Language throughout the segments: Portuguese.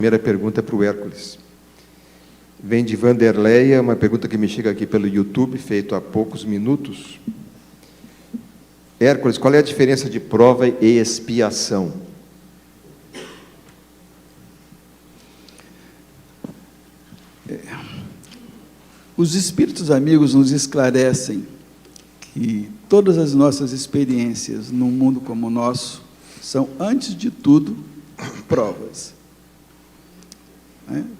Primeira pergunta é para o Hércules. Vem de Vanderleia, uma pergunta que me chega aqui pelo YouTube, feito há poucos minutos. Hércules, qual é a diferença de prova e expiação? Os espíritos amigos nos esclarecem que todas as nossas experiências num mundo como o nosso são, antes de tudo, provas.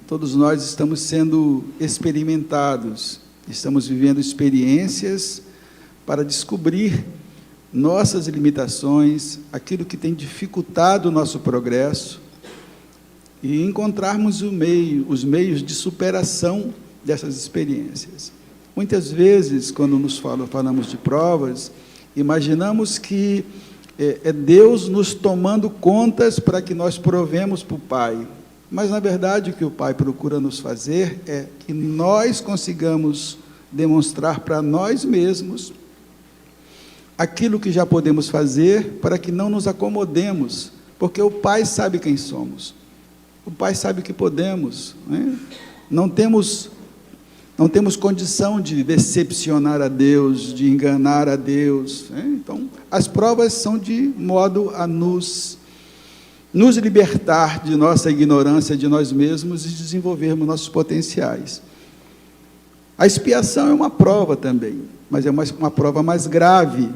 Todos nós estamos sendo experimentados, estamos vivendo experiências para descobrir nossas limitações, aquilo que tem dificultado o nosso progresso, e encontrarmos os meios de superação dessas experiências. Muitas vezes, quando falamos de provas, imaginamos que é Deus nos tomando contas para que nós provemos para o Pai. Mas, na verdade, o que o Pai procura nos fazer é que nós consigamos demonstrar para nós mesmos aquilo que já podemos fazer, para que não nos acomodemos, porque o Pai sabe quem somos, o Pai sabe o que podemos, né? Não temos condição de decepcionar a Deus, de enganar a Deus, né? Então, as provas são de modo a nos libertar de nossa ignorância de nós mesmos e desenvolvermos nossos potenciais. A expiação é uma prova também, mas é uma prova mais grave,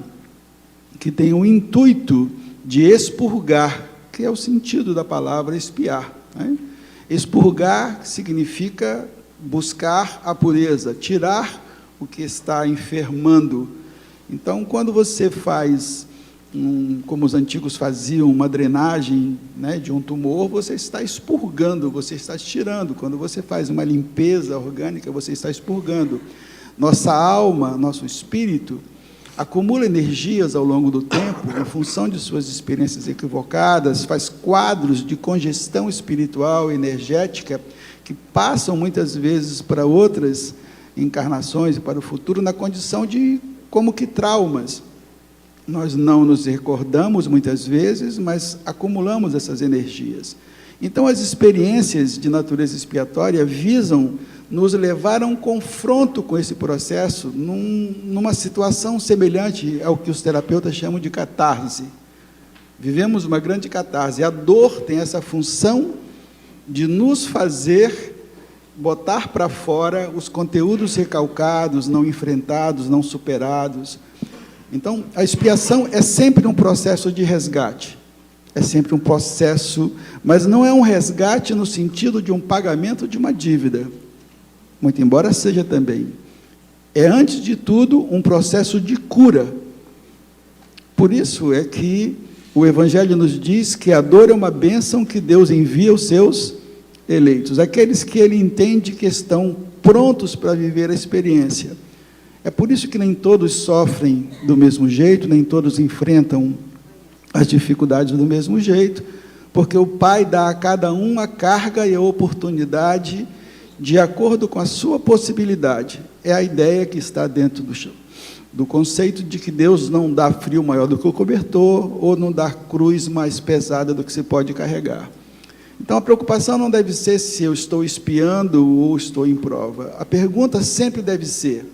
que tem o intuito de expurgar, que é o sentido da palavra expiar, né? Expurgar significa buscar a pureza, tirar o que está enfermando. Então, quando você faz, como os antigos faziam, uma drenagem, né, de um tumor, você está expurgando, você está tirando. Quando você faz uma limpeza orgânica, você está expurgando. Nossa alma, nosso espírito, acumula energias ao longo do tempo, em função de suas experiências equivocadas, faz quadros de congestão espiritual, energética, que passam muitas vezes para outras encarnações e para o futuro, na condição de, como que traumas. Nós não nos recordamos muitas vezes, mas acumulamos essas energias. Então, as experiências de natureza expiatória visam nos levar a um confronto com esse processo, numa situação semelhante ao que os terapeutas chamam de catarse. Vivemos uma grande catarse. A dor tem essa função de nos fazer botar para fora os conteúdos recalcados, não enfrentados, não superados. Então, a expiação é sempre um processo de resgate, é sempre um processo, mas não é um resgate no sentido de um pagamento de uma dívida, muito embora seja também. É, antes de tudo, um processo de cura. Por isso é que o Evangelho nos diz que a dor é uma bênção que Deus envia aos seus eleitos, aqueles que Ele entende que estão prontos para viver a experiência. É por isso que nem todos sofrem do mesmo jeito, nem todos enfrentam as dificuldades do mesmo jeito, porque o Pai dá a cada um a carga e a oportunidade de acordo com a sua possibilidade. É a ideia que está dentro do conceito de que Deus não dá frio maior do que o cobertor, ou não dá cruz mais pesada do que se pode carregar. Então, a preocupação não deve ser se eu estou espiando ou estou em prova. A pergunta sempre deve ser: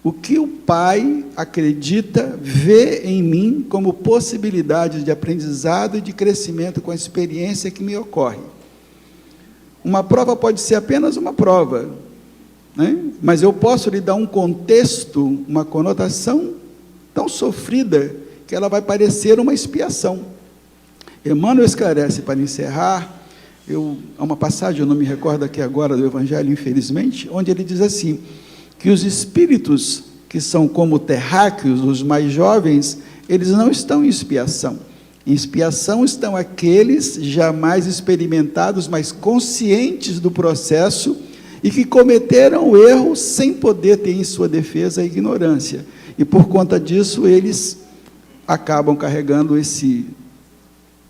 o que o Pai acredita, vê em mim como possibilidade de aprendizado e de crescimento com a experiência que me ocorre? Uma prova pode ser apenas uma prova, né? Mas eu posso lhe dar um contexto, uma conotação tão sofrida que ela vai parecer uma expiação. Emmanuel esclarece, para encerrar, há uma passagem, eu não me recordo aqui agora do Evangelho, infelizmente, onde ele diz assim, que os espíritos que são como terráqueos, os mais jovens, eles não estão em expiação. Em expiação estão aqueles jamais experimentados, mas conscientes do processo e que cometeram o erro sem poder ter em sua defesa a ignorância. E por conta disso, eles acabam carregando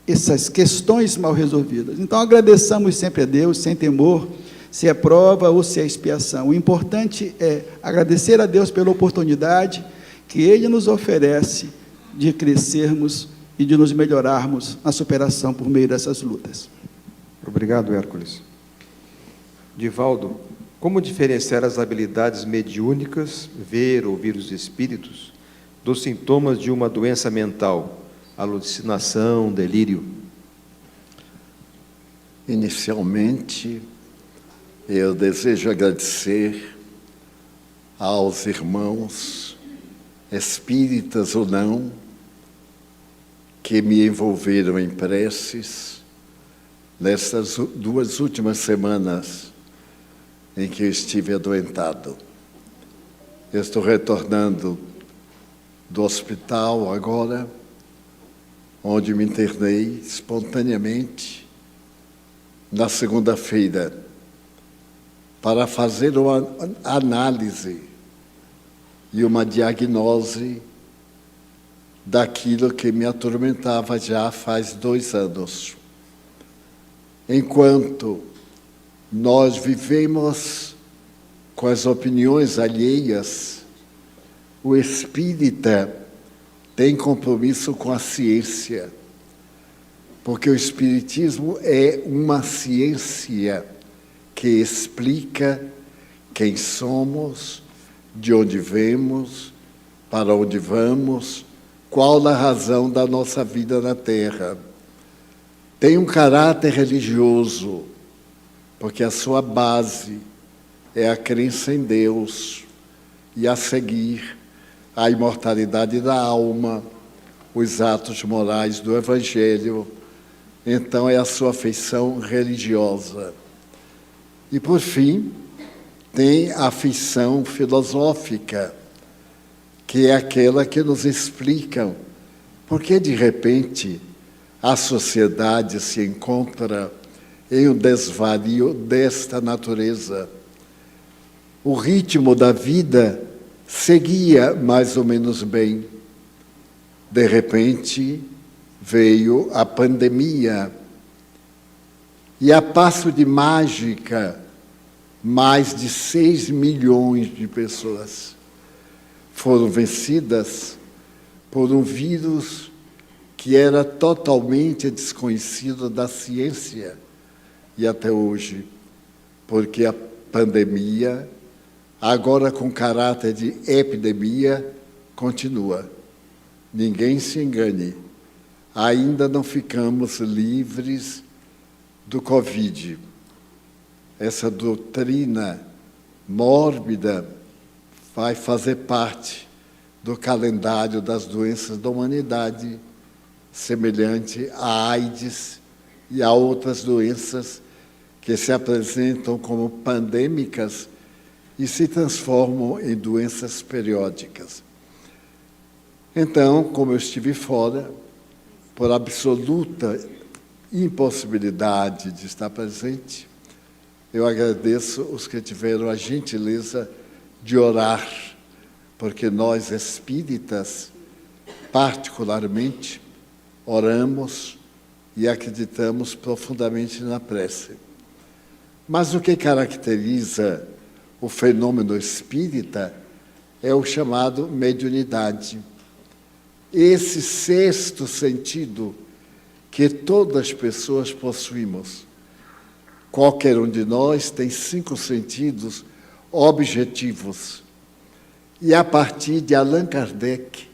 essas questões mal resolvidas. Então, agradeçamos sempre a Deus, sem temor, se é prova ou se é expiação. O importante é agradecer a Deus pela oportunidade que Ele nos oferece de crescermos e de nos melhorarmos na superação por meio dessas lutas. Obrigado, Hércules. Divaldo, como diferenciar as habilidades mediúnicas, ver, ouvir os espíritos, dos sintomas de uma doença mental, alucinação, delírio? Inicialmente, eu desejo agradecer aos irmãos, espíritas ou não, que me envolveram em preces nessas 2 últimas semanas em que eu estive adoentado. Eu estou retornando do hospital agora, onde me internei espontaneamente na segunda-feira, para fazer uma análise e uma diagnose daquilo que me atormentava já faz 2 anos. Enquanto nós vivemos com as opiniões alheias, o espírita tem compromisso com a ciência, porque o espiritismo é uma ciência que explica quem somos, de onde vemos, para onde vamos, qual a razão da nossa vida na Terra. Tem um caráter religioso, porque a sua base é a crença em Deus e a seguir a imortalidade da alma, os atos morais do Evangelho. Então é a sua feição religiosa. E, por fim, tem a feição filosófica, que é aquela que nos explica por que, de repente, a sociedade se encontra em um desvario desta natureza. O ritmo da vida seguia mais ou menos bem. De repente, veio a pandemia. E a passo de mágica, mais de 6 milhões de pessoas foram vencidas por um vírus que era totalmente desconhecido da ciência e até hoje, porque a pandemia, agora com caráter de epidemia, continua. Ninguém se engane, ainda não ficamos livres do Covid. Essa doutrina mórbida vai fazer parte do calendário das doenças da humanidade, semelhante à AIDS e a outras doenças que se apresentam como pandêmicas e se transformam em doenças periódicas. Então, como eu estive fora, por absoluta impossibilidade de estar presente, eu agradeço os que tiveram a gentileza de orar, porque nós espíritas, particularmente, oramos e acreditamos profundamente na prece. Mas o que caracteriza o fenômeno espírita é o chamado mediunidade. Esse 6º sentido que todas as pessoas possuímos. Qualquer um de nós tem 5 sentidos objetivos. E a partir de Allan Kardec,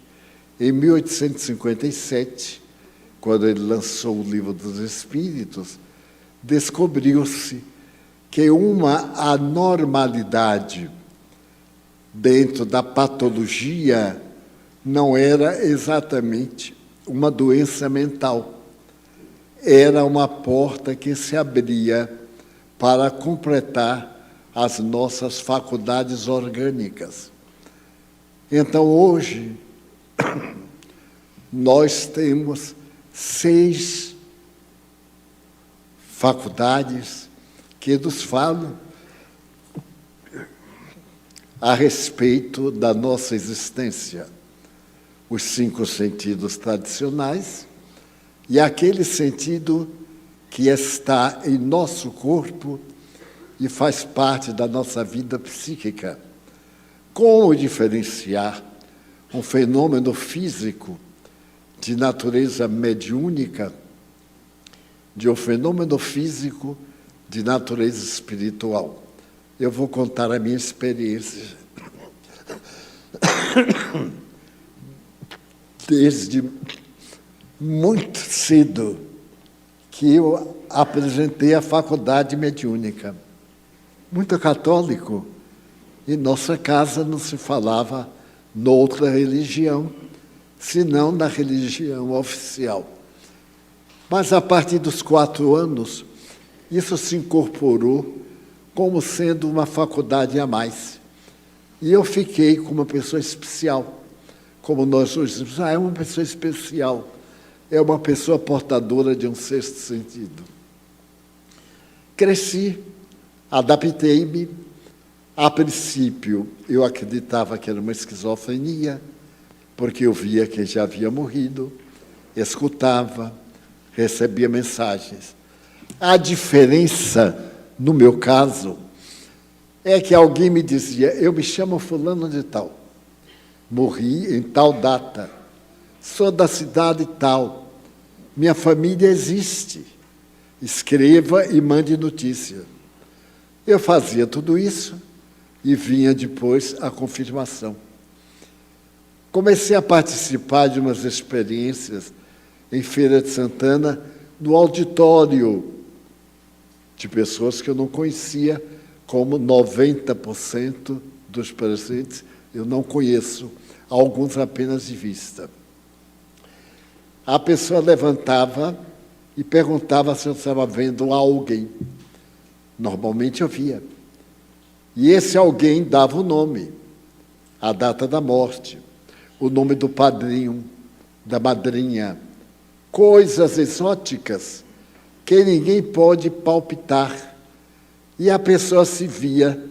em 1857, quando ele lançou o Livro dos Espíritos, descobriu-se que uma anormalidade dentro da patologia não era exatamente uma doença mental. Era uma porta que se abria para completar as nossas faculdades orgânicas. Então, hoje, nós temos 6 faculdades que nos falam a respeito da nossa existência. Os 5 sentidos tradicionais e aquele sentido que está em nosso corpo e faz parte da nossa vida psíquica. Como diferenciar um fenômeno físico de natureza mediúnica de um fenômeno físico de natureza espiritual. Eu vou contar a minha experiência. Desde muito cedo que eu apresentei a faculdade mediúnica. Muito católico. Em nossa casa não se falava noutra religião, senão na religião oficial. Mas, a partir dos 4 anos, isso se incorporou como sendo uma faculdade a mais. E eu fiquei como uma pessoa especial. Como nós hoje dizemos, é uma pessoa especial. É uma pessoa portadora de um sexto sentido. Cresci, adaptei-me. A princípio, eu acreditava que era uma esquizofrenia, porque eu via que já havia morrido, escutava, recebia mensagens. A diferença, no meu caso, é que alguém me dizia, eu me chamo fulano de tal, morri em tal data, sou da cidade tal, minha família existe, escreva e mande notícia. Eu fazia tudo isso e vinha depois a confirmação. Comecei a participar de umas experiências em Feira de Santana, no auditório de pessoas que eu não conhecia, como 90% dos presentes eu não conheço, alguns apenas de vista. A pessoa levantava e perguntava se eu estava vendo alguém. Normalmente eu via. E esse alguém dava o nome, a data da morte, o nome do padrinho, da madrinha, coisas exóticas que ninguém pode palpitar. E a pessoa se via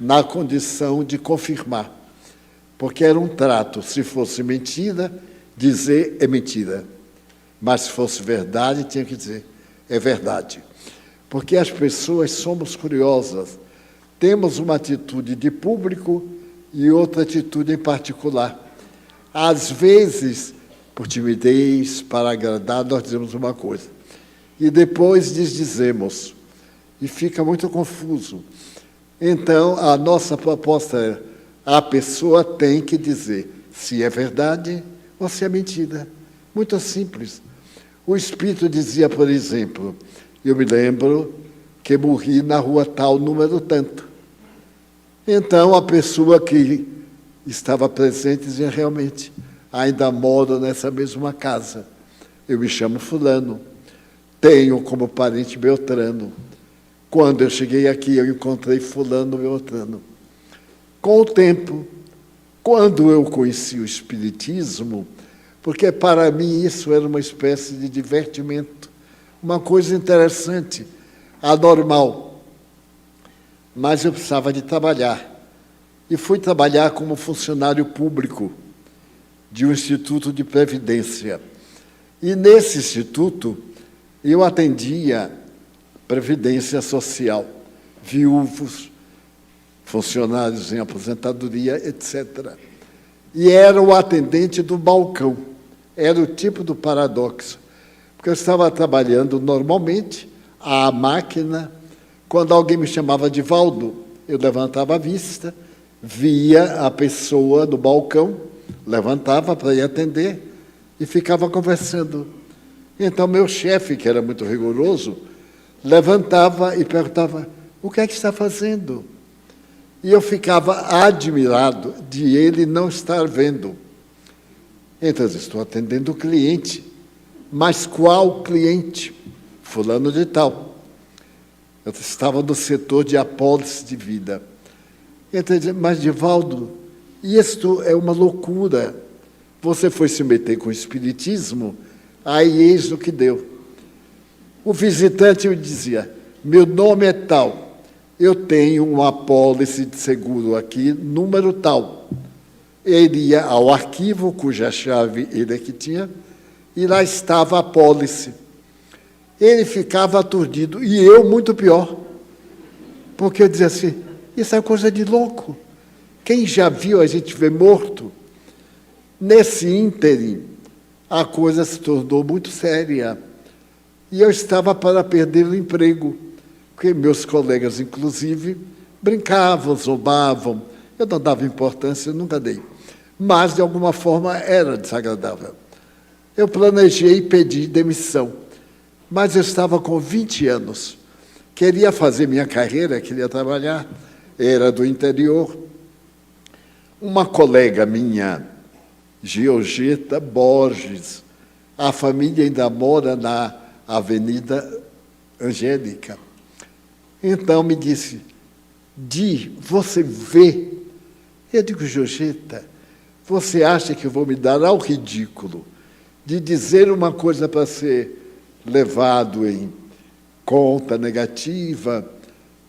na condição de confirmar, porque era um trato. Se fosse mentira, dizer é mentira. Mas se fosse verdade, tinha que dizer é verdade. Porque as pessoas somos curiosas. Temos uma atitude de público e outra atitude em particular. Às vezes, por timidez, para agradar, nós dizemos uma coisa. E depois desdizemos. E fica muito confuso. Então, a nossa proposta é, a pessoa tem que dizer se é verdade ou se é mentira. Muito simples. O Espírito dizia, por exemplo, eu me lembro que morri na rua tal, número tanto. Então, a pessoa que estava presente dizia, realmente, ainda moro nessa mesma casa. Eu me chamo fulano, tenho como parente Beltrano. Quando eu cheguei aqui, eu encontrei fulano Beltrano. Com o tempo, quando eu conheci o Espiritismo, porque para mim isso era uma espécie de divertimento, uma coisa interessante, anormal. Mas eu precisava de trabalhar. E fui trabalhar como funcionário público de um instituto de previdência. E nesse instituto, eu atendia previdência social, viúvos, funcionários em aposentadoria, etc. E era o atendente do balcão. Era o tipo do paradoxo. Porque eu estava trabalhando normalmente, à máquina. Quando alguém me chamava de Valdo, eu levantava a vista, via a pessoa no balcão, levantava para ir atender e ficava conversando. Então, meu chefe, que era muito rigoroso, levantava e perguntava, o que é que está fazendo? E eu ficava admirado de ele não estar vendo. Então, eu estou atendendo o cliente. Mas qual cliente? Fulano de tal. Eu estava no setor de apólice de vida. Então, mas, Divaldo, isto é uma loucura. Você foi se meter com o espiritismo, aí eis o que deu. O visitante me dizia, meu nome é tal, eu tenho uma apólice de seguro aqui, número tal. Ele ia ao arquivo, cuja chave ele é que tinha, e lá estava a apólice. Ele ficava aturdido, e eu muito pior, porque eu dizia assim, isso é coisa de louco. Quem já viu a gente ver morto? Nesse ínterim, a coisa se tornou muito séria. E eu estava para perder o emprego, porque meus colegas, inclusive, brincavam, zombavam. Eu não dava importância, eu nunca dei. Mas, de alguma forma, era desagradável. Eu planejei e pedi demissão. Mas eu estava com 20 anos. Queria fazer minha carreira, queria trabalhar. Era do interior. Uma colega minha, Georgeta Borges, a família ainda mora na Avenida Angélica. Então me disse, Di, você vê? Eu digo, Georgeta, você acha que eu vou me dar ao ridículo de dizer uma coisa para ser levado em conta negativa?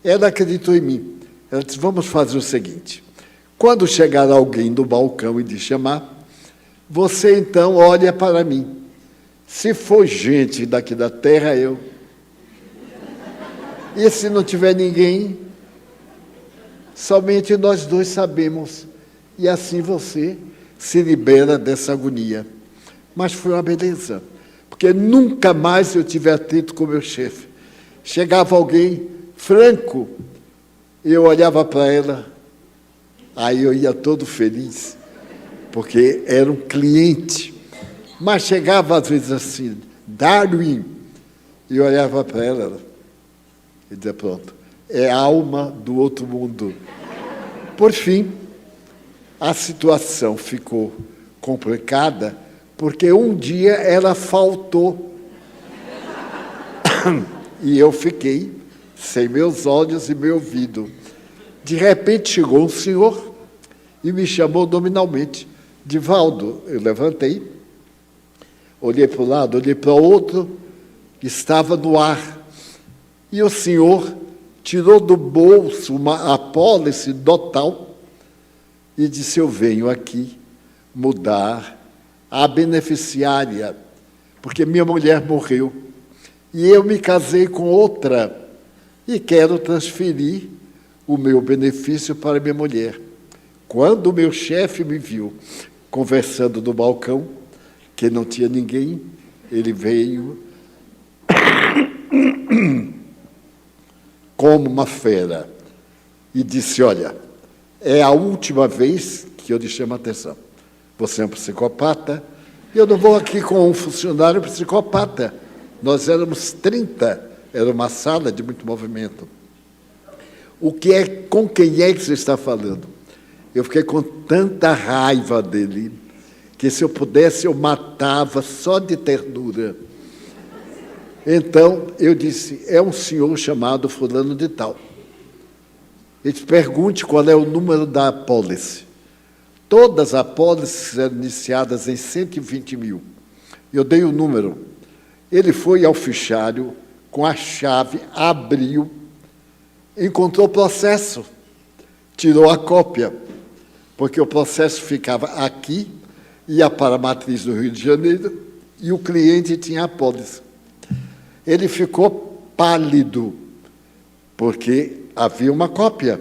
Ela acreditou em mim. Ela disse, vamos fazer o seguinte, quando chegar alguém do balcão e te chamar, você então olha para mim. Se for gente daqui da terra, eu. E se não tiver ninguém, somente nós dois sabemos. E assim você se libera dessa agonia. Mas foi uma beleza, porque nunca mais eu tive atrito com o meu chefe. Chegava alguém franco, eu olhava para ela, aí eu ia todo feliz, porque era um cliente. Mas chegava às vezes assim, Darwin, e eu olhava para ela e dizia, pronto, é a alma do outro mundo. Por fim, a situação ficou complicada, porque um dia ela faltou. E eu fiquei sem meus olhos e meu ouvido. De repente chegou um senhor e me chamou nominalmente. Divaldo, eu levantei, olhei para um lado, olhei para o outro, estava no ar. E o senhor tirou do bolso uma apólice total e disse, eu venho aqui mudar a beneficiária, porque minha mulher morreu. E eu me casei com outra e quero transferir o meu benefício para minha mulher. Quando o meu chefe me viu conversando no balcão, que não tinha ninguém, ele veio como uma fera e disse, olha, é a última vez que eu lhe chamo a atenção. Você é um psicopata, e eu não vou aqui com um funcionário psicopata. Nós éramos 30, era uma sala de muito movimento. Com quem é que você está falando? Eu fiquei com tanta raiva dele, que se eu pudesse eu matava só de ternura. Então, eu disse, é um senhor chamado fulano de tal. Ele disse, pergunte qual é o número da apólice. Todas as apólices eram iniciadas em 120 mil. Eu dei o número. Ele foi ao fichário, com a chave, abriu, encontrou o processo, tirou a cópia, porque o processo ficava aqui, ia para a matriz do Rio de Janeiro, e o cliente tinha a apólice. Ele ficou pálido, porque havia uma cópia,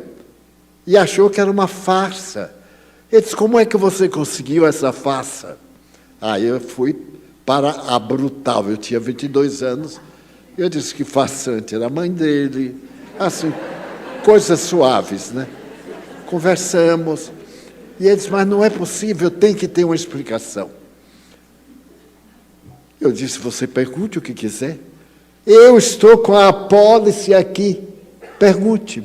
e achou que era uma farsa. Ele disse, como é que você conseguiu essa farsa? Aí eu fui para a brutal, eu tinha 22 anos, eu disse que farsante era a mãe dele, assim, coisas suaves, né? Conversamos, e ele disse, mas não é possível, tem que ter uma explicação. Eu disse, você pergunte o que quiser. Eu estou com a apólice aqui, pergunte.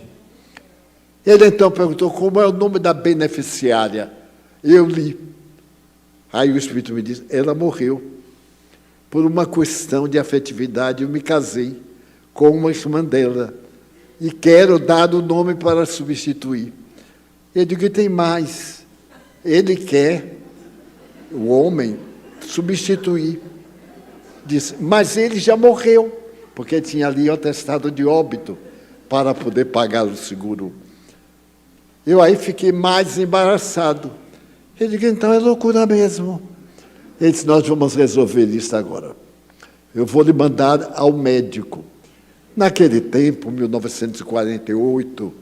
Ele então perguntou, como é o nome da beneficiária? Eu li. Aí o Espírito me disse, ela morreu. Por uma questão de afetividade, eu me casei com uma irmã dela e quero dar o nome para substituir. Eu digo que tem mais. Ele quer, o homem, substituir. Disse, mas ele já morreu, porque tinha ali o atestado de óbito para poder pagar o seguro. Eu aí fiquei mais embaraçado. Ele disse, então é loucura mesmo. Ele disse, nós vamos resolver isso agora. Eu vou lhe mandar ao médico. Naquele tempo, 1948,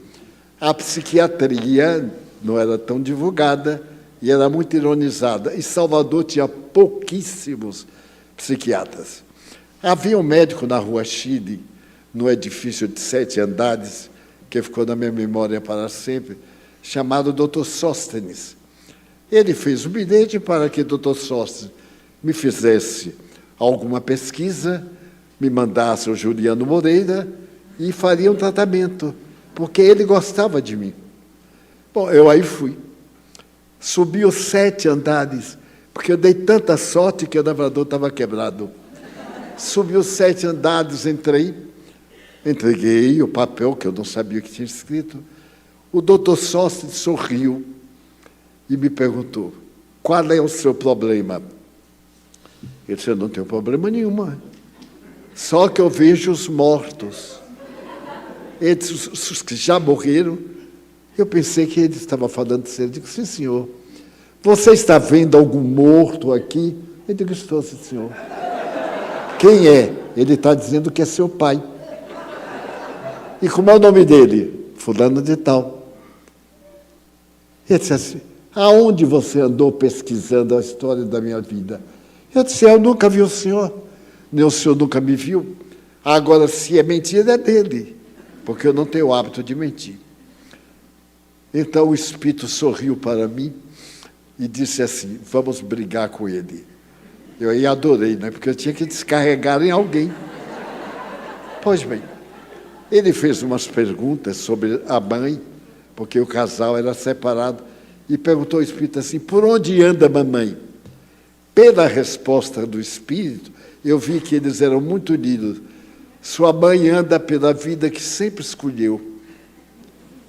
a psiquiatria não era tão divulgada e era muito ironizada. E Salvador tinha pouquíssimos psiquiatras. Havia um médico na Rua Chile, num edifício de 7 andares, que ficou na minha memória para sempre, chamado Dr. Sóstenes. Ele fez um bilhete para que o Dr. Sóstenes me fizesse alguma pesquisa, me mandasse o Juliano Moreira e faria um tratamento, porque ele gostava de mim. Bom, eu aí fui. Subi os 7 andares, porque eu dei tanta sorte que o elevador estava quebrado. Subi os 7 andares, entreguei o papel, que eu não sabia o que tinha escrito. O doutor Sóstenes sorriu e me perguntou: qual é o seu problema? Eu disse: eu não tenho problema nenhum, só que eu vejo os mortos. Ele disse: os que já morreram. Eu pensei que ele estava falando sério. Eu digo: sim, senhor. Você está vendo algum morto aqui? Eu digo: estou, sim, senhor. Quem é? Ele está dizendo que é seu pai. E como é o nome dele? Fulano de tal. Ele disse assim: aonde você andou pesquisando a história da minha vida? Eu disse: eu nunca vi o senhor, nem o senhor nunca me viu. Agora, se é mentira, é dele, porque eu não tenho o hábito de mentir. Então o Espírito sorriu para mim e disse assim: vamos brigar com ele. Eu aí adorei, né? Porque eu tinha que descarregar em alguém. Pois bem, ele fez umas perguntas sobre a mãe, porque o casal era separado, e perguntou ao Espírito assim: por onde anda a mamãe? Pela resposta do Espírito, eu vi que eles eram muito unidos. Sua mãe anda pela vida que sempre escolheu.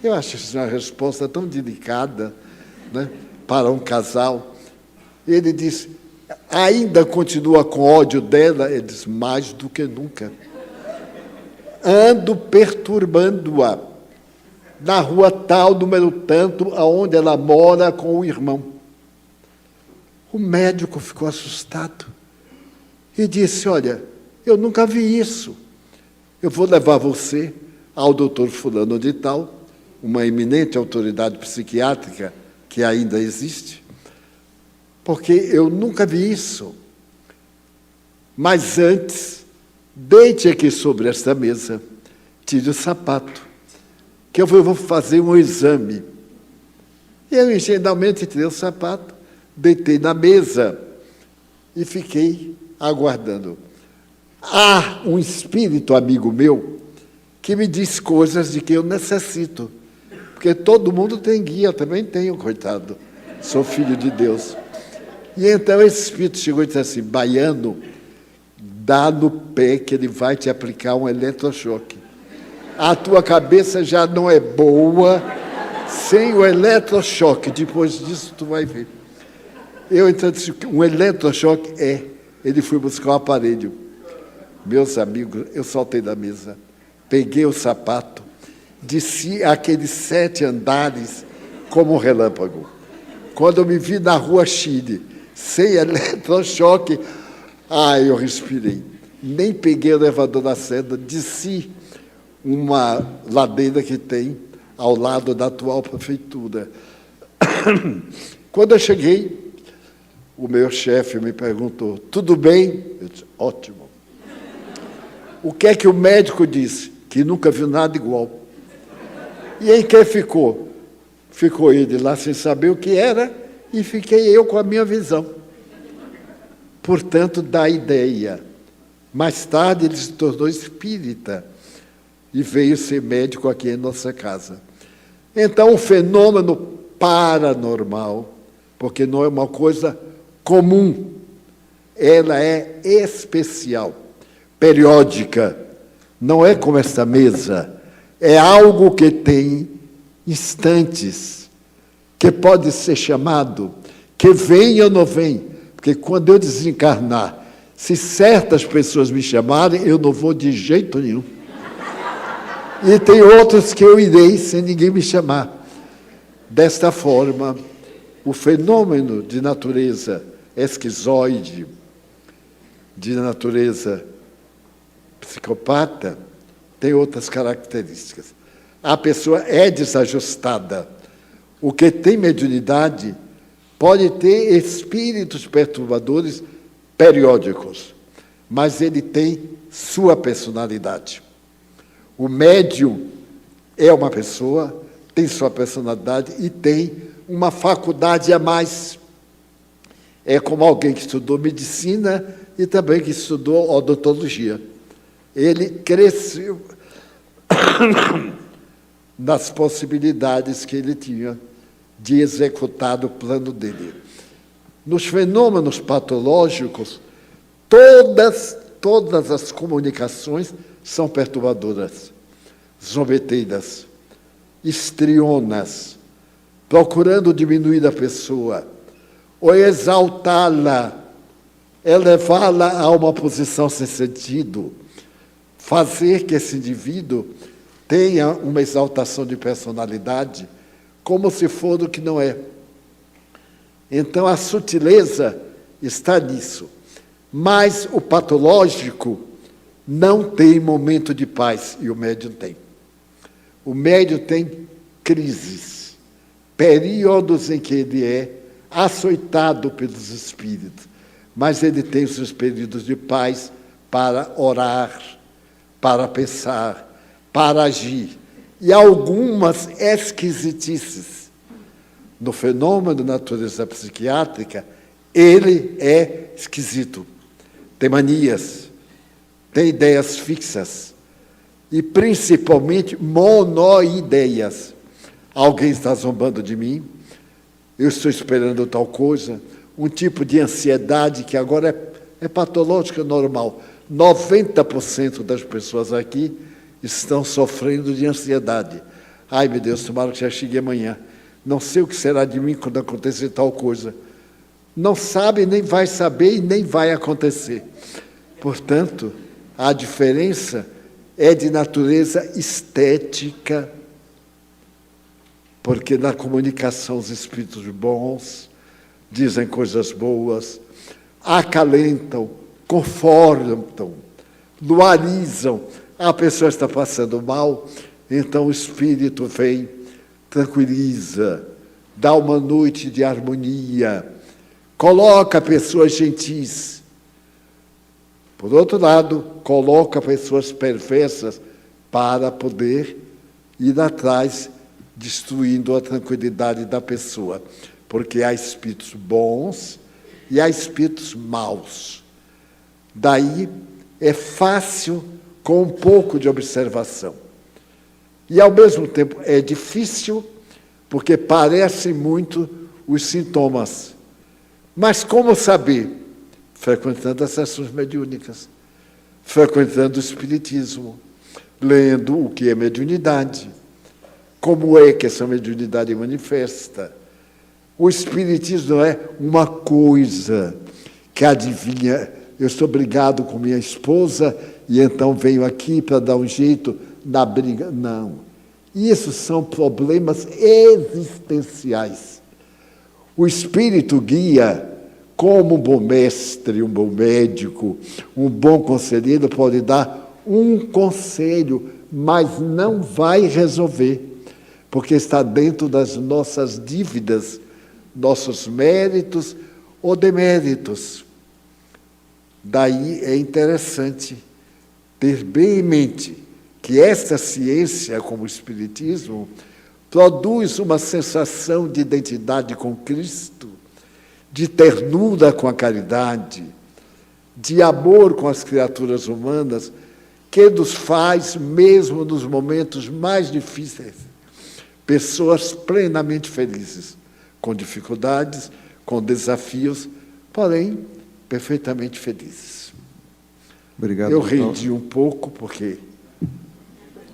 Eu acho isso uma resposta tão delicada, né, para um casal. Ele disse: ainda continua com ódio dela? Ele disse: mais do que nunca. Ando perturbando-a na rua tal, número tanto, aonde ela mora com o irmão. O médico ficou assustado e disse: olha, eu nunca vi isso. Eu vou levar você ao doutor fulano de tal, uma eminente autoridade psiquiátrica que ainda existe, porque eu nunca vi isso. Mas antes, deite aqui sobre esta mesa, tire o sapato, que eu vou fazer um exame. Eu, ingenuamente, tirei o sapato, deitei na mesa e fiquei aguardando. Há um espírito amigo meu que me diz coisas de que eu necessito, porque todo mundo tem guia, eu também tenho, coitado, sou filho de Deus. E então esse espírito chegou e disse assim: baiano, dá no pé que ele vai te aplicar um eletrochoque. A tua cabeça já não é boa sem o eletrochoque, depois disso tu vai ver. Eu então disse: um eletrochoque é. Ele foi buscar o aparelho. Meus amigos, eu saltei da mesa, peguei o sapato, desci aqueles 7 andares como um relâmpago. Quando eu me vi na Rua Chile, sem eletrochoque, eu respirei. Nem peguei o elevador da Seda, desci uma ladeira que tem ao lado da atual prefeitura. Quando eu cheguei, o meu chefe me perguntou: tudo bem? Eu disse: ótimo. O que é que o médico disse? Que nunca viu nada igual. E em que ficou? Ficou ele lá sem saber o que era e fiquei eu com a minha visão. Portanto, dá ideia. Mais tarde ele se tornou espírita e veio ser médico aqui em nossa casa. Então, o fenômeno paranormal, porque não é uma coisa comum, ela é especial, periódica, não é como esta mesa, é algo que tem instantes, que pode ser chamado, que vem ou não vem, porque quando eu desencarnar, se certas pessoas me chamarem, eu não vou de jeito nenhum. E tem outros que eu irei sem ninguém me chamar. Desta forma, o fenômeno de natureza esquizoide, de natureza psicopata, tem outras características. A pessoa é desajustada. O que tem mediunidade pode ter espíritos perturbadores periódicos, mas ele tem sua personalidade. O médium é uma pessoa, tem sua personalidade e tem uma faculdade a mais. É como alguém que estudou medicina e também que estudou odontologia. Ele cresceu nas possibilidades que ele tinha de executar o plano dele. Nos fenômenos patológicos, todas as comunicações são perturbadoras, zombeteiras, histrionas, procurando diminuir a pessoa, ou exaltá-la, elevá-la a uma posição sem sentido, fazer que esse indivíduo tenha uma exaltação de personalidade, como se for o que não é. Então, a sutileza está nisso. Mas o patológico não tem momento de paz, e o médium tem. O médium tem crises, períodos em que ele é açoitado pelos espíritos, mas ele tem os seus períodos de paz para orar, para pensar, para agir. E algumas esquisitices. No fenômeno de natureza psiquiátrica, ele é esquisito. Tem manias, tem ideias fixas e, principalmente, monoideias. Alguém está zombando de mim, eu estou esperando tal coisa, um tipo de ansiedade que agora é patológica, normal. 90% das pessoas aqui estão sofrendo de ansiedade. Ai, meu Deus, tomara que já chegue amanhã. Não sei o que será de mim quando acontecer tal coisa. Não sabe, nem vai saber e nem vai acontecer. Portanto, a diferença é de natureza estética, porque na comunicação os espíritos bons dizem coisas boas, acalentam, confortam, luarizam. A pessoa está passando mal, então o espírito vem, tranquiliza, dá uma noite de harmonia, coloca pessoas gentis. Por outro lado, coloca pessoas perversas para poder ir atrás, destruindo a tranquilidade da pessoa. Porque há espíritos bons e há espíritos maus. Daí é fácil, com um pouco de observação. E, ao mesmo tempo, é difícil, porque parecem muito os sintomas. Mas como saber? Frequentando as sessões mediúnicas, frequentando o espiritismo, lendo o que é mediunidade, como é que essa mediunidade manifesta. O espiritismo não é uma coisa que adivinha, eu estou brigado com minha esposa e então venho aqui para dar um jeito na briga. Não. Isso são problemas existenciais. O espírito guia, como um bom mestre, um bom médico, um bom conselheiro pode dar um conselho, mas não vai resolver, porque está dentro das nossas dívidas, nossos méritos ou deméritos. Daí é interessante ter bem em mente que esta ciência, como o Espiritismo, produz uma sensação de identidade com Cristo, de ternura com a caridade, de amor com as criaturas humanas, que nos faz, mesmo nos momentos mais difíceis, pessoas plenamente felizes, com dificuldades, com desafios, porém, perfeitamente felizes. Obrigado. Eu rendi um pouco, porque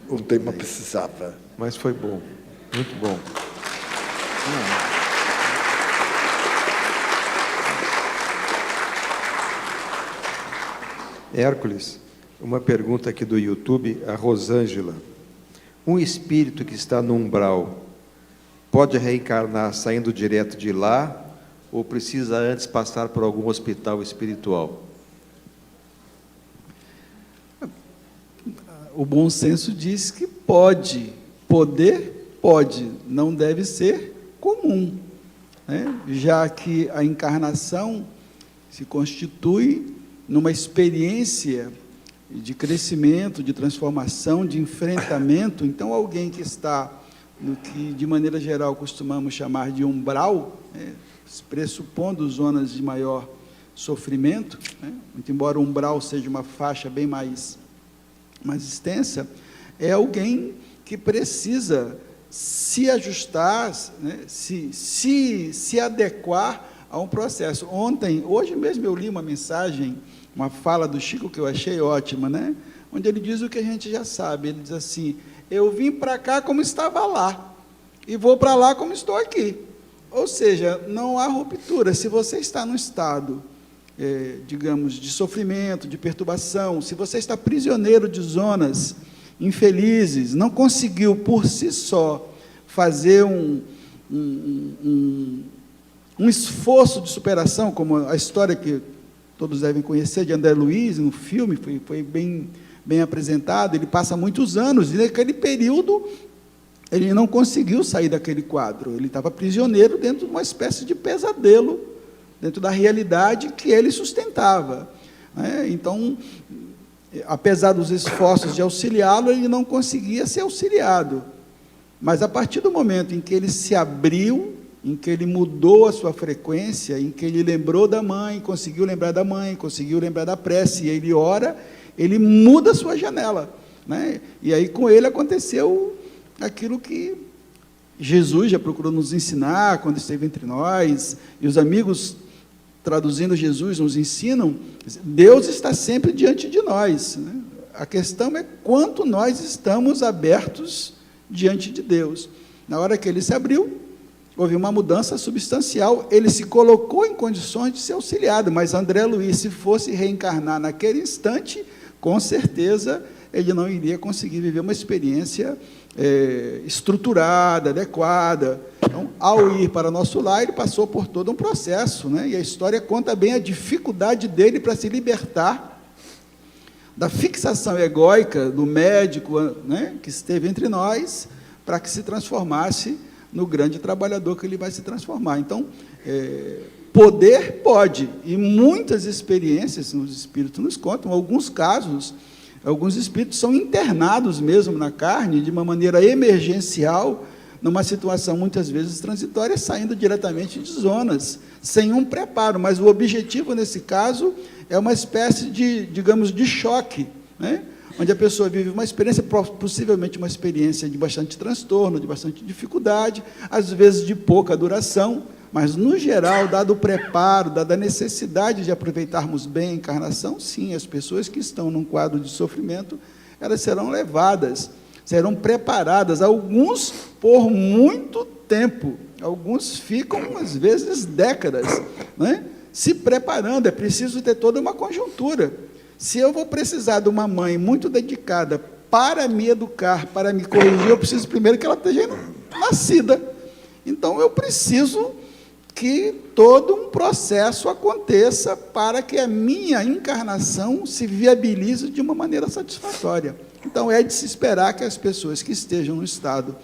o tema precisava. Mas foi bom, muito bom. Hércules, uma pergunta aqui do YouTube, a Rosângela. Um espírito que está no umbral pode reencarnar saindo direto de lá ou precisa antes passar por algum hospital espiritual? O bom senso diz que pode, poder pode, não deve ser comum, né? Já que a encarnação se constitui numa experiência de crescimento, de transformação, de enfrentamento. Então, alguém que está no que, de maneira geral, costumamos chamar de umbral, pressupondo zonas de maior sofrimento, muito embora o umbral seja uma faixa bem mais extensa, é alguém que precisa se ajustar, se adequar a um processo. Hoje mesmo eu li uma mensagem, uma fala do Chico que eu achei ótima, onde ele diz o que a gente já sabe. Ele diz assim: eu vim para cá como estava lá, e vou para lá como estou aqui. Ou seja, não há ruptura. Se você está num estado, digamos, de sofrimento, de perturbação, se você está prisioneiro de zonas infelizes, não conseguiu por si só fazer um esforço de superação, como a história que todos devem conhecer de André Luiz, no filme, foi bem apresentado. Ele passa muitos anos, e naquele período ele não conseguiu sair daquele quadro, ele estava prisioneiro dentro de uma espécie de pesadelo, dentro da realidade que ele sustentava. Então, apesar dos esforços de auxiliá-lo, ele não conseguia ser auxiliado. Mas, a partir do momento em que ele se abriu, em que ele mudou a sua frequência, em que ele lembrou da mãe, conseguiu lembrar da mãe, conseguiu lembrar da prece, e ele ora, ele muda a sua janela. E aí, com ele, aconteceu aquilo que Jesus já procurou nos ensinar quando esteve entre nós, e os amigos, traduzindo Jesus, nos ensinam: Deus está sempre diante de nós. A questão é quanto nós estamos abertos diante de Deus. Na hora que ele se abriu, houve uma mudança substancial, ele se colocou em condições de ser auxiliado, mas André Luiz, se fosse reencarnar naquele instante, com certeza ele não iria conseguir viver uma experiência estruturada, adequada. Então, ao ir para nosso lar, ele passou por todo um processo, e a história conta bem a dificuldade dele para se libertar da fixação egóica do médico, que esteve entre nós, para que se transformasse no grande trabalhador que ele vai se transformar. Então, poder pode, e muitas experiências os espíritos nos contam, alguns casos, alguns espíritos são internados mesmo na carne, de uma maneira emergencial, numa situação muitas vezes transitória, saindo diretamente de zonas, sem um preparo. Mas o objetivo, nesse caso, é uma espécie de, digamos, de choque, onde a pessoa vive uma experiência, possivelmente uma experiência de bastante transtorno, de bastante dificuldade, às vezes de pouca duração, mas, no geral, dado o preparo, dada a necessidade de aproveitarmos bem a encarnação, sim, as pessoas que estão num quadro de sofrimento, elas serão levadas, serão preparadas, alguns por muito tempo, alguns ficam, às vezes, décadas, se preparando. É preciso ter toda uma conjuntura. Se eu vou precisar de uma mãe muito dedicada para me educar, para me corrigir, eu preciso primeiro que ela esteja nascida. Então, eu preciso que todo um processo aconteça para que a minha encarnação se viabilize de uma maneira satisfatória. Então, é de se esperar que as pessoas que estejam no estado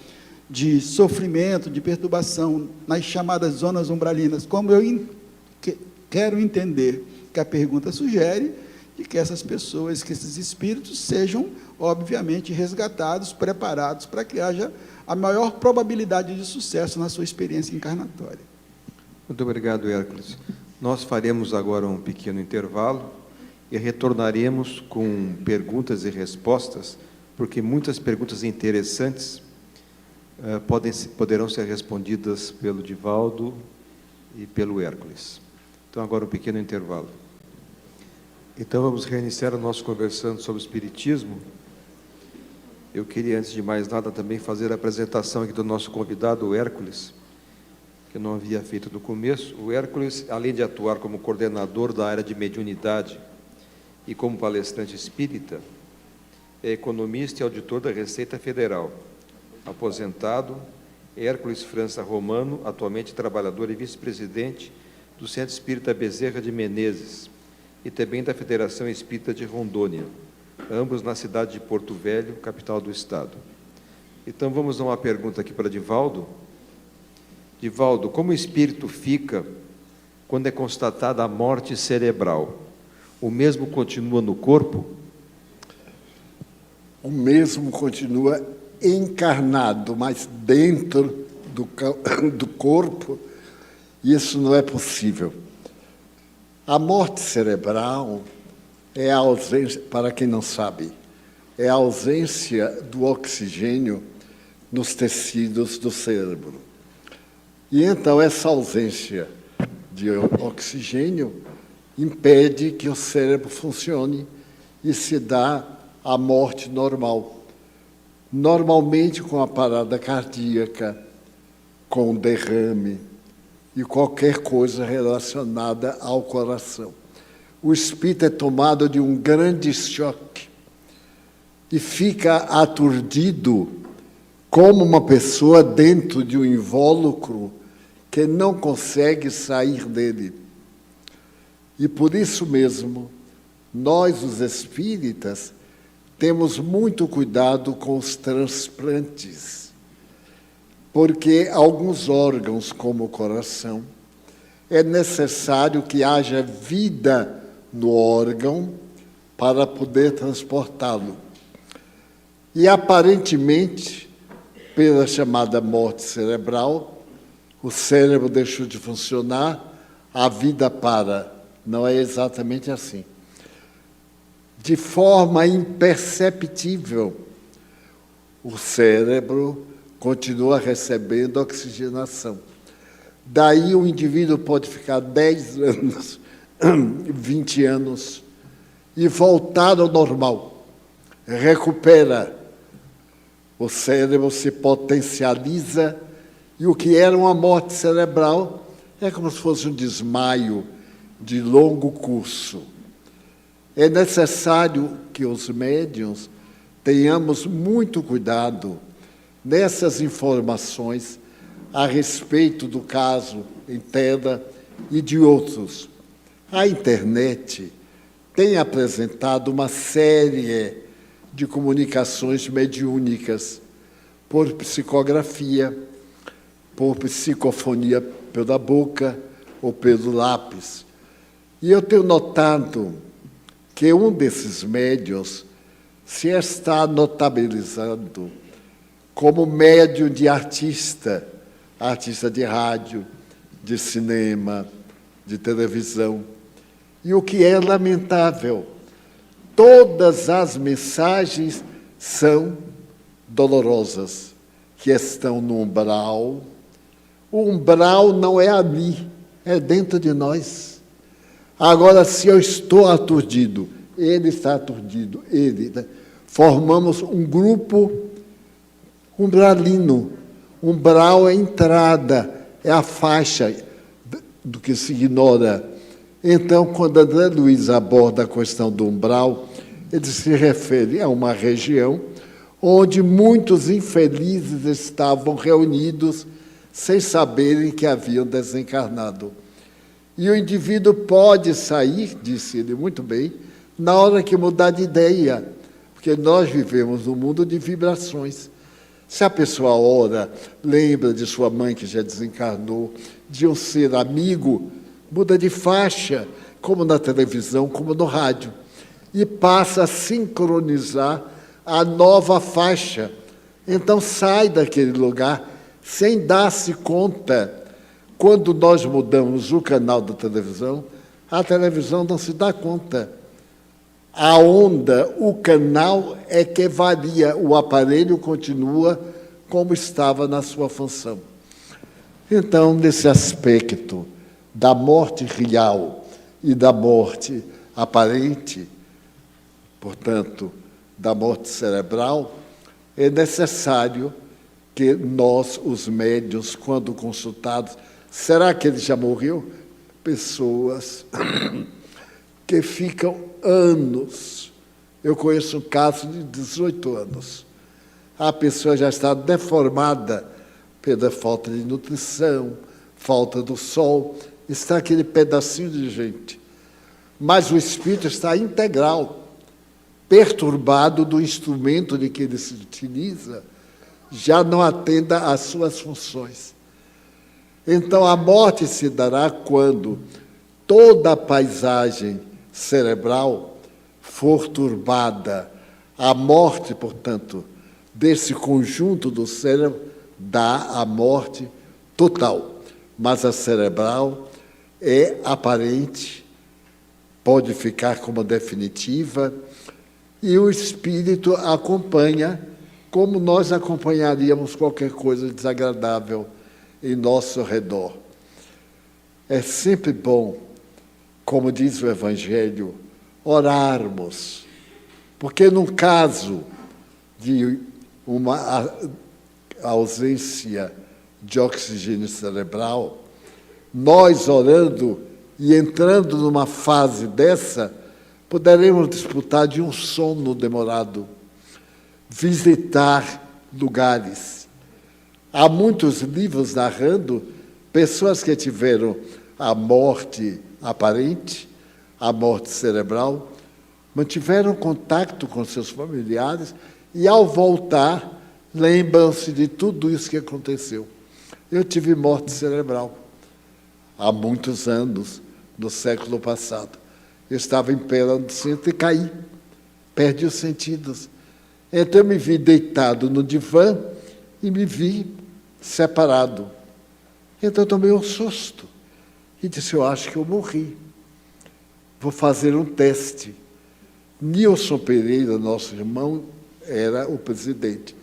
de sofrimento, de perturbação, nas chamadas zonas umbralinas, como eu quero entender que a pergunta sugere, de que essas pessoas, que esses espíritos sejam, obviamente, resgatados, preparados, para que haja a maior probabilidade de sucesso na sua experiência encarnatória. Muito obrigado, Hércules. Nós faremos agora um pequeno intervalo e retornaremos com perguntas e respostas, porque muitas perguntas interessantes poderão ser respondidas pelo Divaldo e pelo Hércules. Então, agora um pequeno intervalo. Então, vamos reiniciar o nosso conversando sobre o Espiritismo. Eu queria, antes de mais nada, também fazer a apresentação aqui do nosso convidado, o Hércules, que eu não havia feito no começo. O Hércules, além de atuar como coordenador da área de mediunidade e como palestrante espírita, é economista e auditor da Receita Federal. Aposentado, Hércules França Romano, atualmente trabalhador e vice-presidente do Centro Espírita Bezerra de Menezes e também da Federação Espírita de Rondônia, ambos na cidade de Porto Velho, capital do estado. Então, vamos a uma pergunta aqui para Divaldo. Divaldo, como o espírito fica quando é constatada a morte cerebral? o mesmo continua no corpo? O mesmo continua encarnado, mas dentro do corpo, isso não é possível. A morte cerebral é a ausência, para quem não sabe, é a ausência do oxigênio nos tecidos do cérebro. E então essa ausência de oxigênio impede que o cérebro funcione e se dá a morte normal. Normalmente com a parada cardíaca, com derrame e qualquer coisa relacionada ao coração. O espírito é tomado de um grande choque e fica aturdido como uma pessoa dentro de um invólucro que não consegue sair dele. E por isso mesmo, nós, os espíritas, temos muito cuidado com os transplantes, porque alguns órgãos, como o coração, é necessário que haja vida no órgão para poder transportá-lo. E, aparentemente, pela chamada morte cerebral, o cérebro deixou de funcionar, a vida para. Não é exatamente assim. De forma imperceptível, o cérebro continua recebendo oxigenação. Daí o indivíduo pode ficar 10 anos, 20 anos, e voltar ao normal. Recupera. O cérebro se potencializa, e o que era uma morte cerebral é como se fosse um desmaio de longo curso. É necessário que os médiuns tenhamos muito cuidado nessas informações a respeito do caso em Tela e de outros. A internet tem apresentado uma série de comunicações mediúnicas por psicografia, por psicofonia pela boca ou pelo lápis. E eu tenho notado que um desses médiuns se está notabilizando como médium de artista de rádio, de cinema, de televisão. E o que é lamentável, todas as mensagens são dolorosas, que estão no umbral. O umbral não é ali, é dentro de nós. Agora, se eu estou aturdido, ele está aturdido, formamos um grupo umbralino. Umbral é a entrada, é a faixa do que se ignora. Então, quando André Luiz aborda a questão do umbral, ele se refere a uma região onde muitos infelizes estavam reunidos sem saberem que haviam desencarnado. E o indivíduo pode sair, disse ele muito bem, na hora que mudar de ideia, porque nós vivemos num mundo de vibrações. Se a pessoa ora, lembra de sua mãe que já desencarnou, de um ser amigo, muda de faixa, como na televisão, como no rádio, e passa a sincronizar a nova faixa. Então sai daquele lugar sem dar-se conta. Quando nós mudamos o canal da televisão, a televisão não se dá conta. A onda, o canal é que varia, o aparelho continua como estava na sua função. Então, nesse aspecto da morte real e da morte aparente, portanto, da morte cerebral, é necessário que nós, os médiuns, quando consultados, será que ele já morreu? Pessoas que ficam anos. Eu conheço um caso de 18 anos. A pessoa já está deformada pela falta de nutrição, falta do sol, está aquele pedacinho de gente. Mas o espírito está integral, perturbado do instrumento de que ele se utiliza, já não atenda às suas funções. Então, a morte se dará quando toda a paisagem cerebral for turbada, a morte, portanto, desse conjunto do cérebro dá a morte total. Mas a cerebral é aparente, pode ficar como definitiva, e o espírito acompanha como nós acompanharíamos qualquer coisa desagradável em nosso redor. É sempre bom, como diz o Evangelho, orarmos, porque no caso de uma ausência de oxigênio cerebral, nós orando e entrando numa fase dessa, poderemos disputar de um sono demorado, visitar lugares. Há muitos livros narrando pessoas que tiveram a morte aparente, a morte cerebral, mantiveram contato com seus familiares e, ao voltar, lembram-se de tudo isso que aconteceu. Eu tive morte cerebral há muitos anos, no século passado. Eu estava em pé lá no centro e caí, perdi os sentidos. Então eu me vi deitado no divã e me vi separado. Então eu tomei um susto e disse, eu acho que eu morri. Vou fazer um teste. Nilson Pereira, nosso irmão, era o presidente.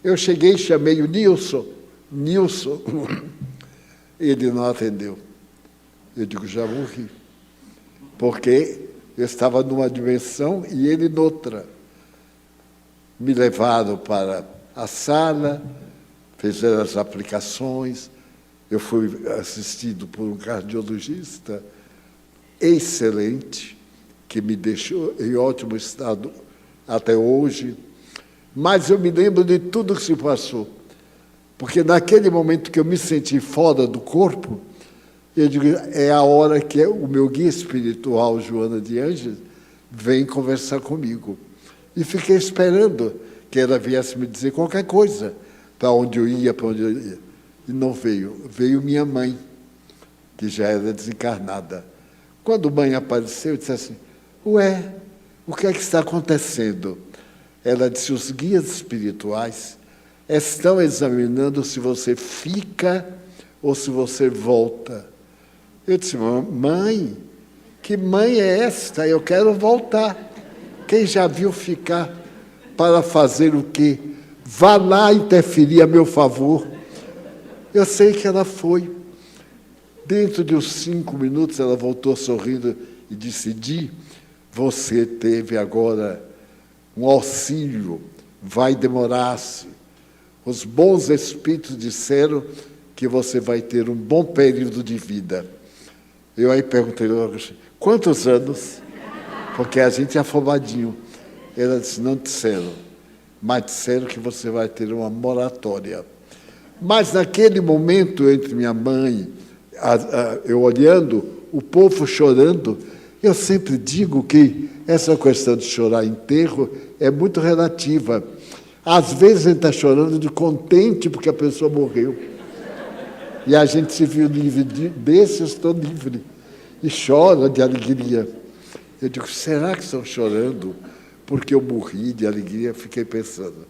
Eu cheguei e chamei o Nilson. Nilson, ele não atendeu. Eu digo, já morri. Porque eu estava numa dimensão e ele noutra. Me levaram para a sala, fizeram as aplicações. Eu fui assistido por um cardiologista excelente, que me deixou em ótimo estado até hoje. Mas eu me lembro de tudo que se passou. Porque naquele momento que eu me senti fora do corpo, eu digo, é a hora que o meu guia espiritual, Joana de Ângeles, vem conversar comigo. E fiquei esperando que ela viesse me dizer qualquer coisa, para onde eu ia, para onde eu ia. E não veio. Veio minha mãe, que já era desencarnada. Quando a mãe apareceu, eu disse assim, ué, o que é que está acontecendo? Ela disse, os guias espirituais estão examinando se você fica ou se você volta. Eu disse, mãe, que mãe é esta? Eu quero voltar. Quem já viu ficar para fazer o quê? Vá lá interferir a meu favor. Eu sei que ela foi. Dentro de uns 5 minutos, ela voltou sorrindo e disse, Di, você teve agora um auxílio, vai demorar-se. Os bons espíritos disseram que você vai ter um bom período de vida. Eu aí perguntei, quantos anos? Porque a gente é afobadinho. Ela disse, não disseram, mas disseram que você vai ter uma moratória. Mas naquele momento, entre minha mãe, eu olhando, o povo chorando, eu sempre digo que essa questão de chorar enterro é muito relativa. Às vezes a gente está chorando de contente porque a pessoa morreu. E a gente se viu livre desse, eu estou livre. E chora de alegria. Eu digo, será que estão chorando porque eu morri de alegria? Fiquei pensando.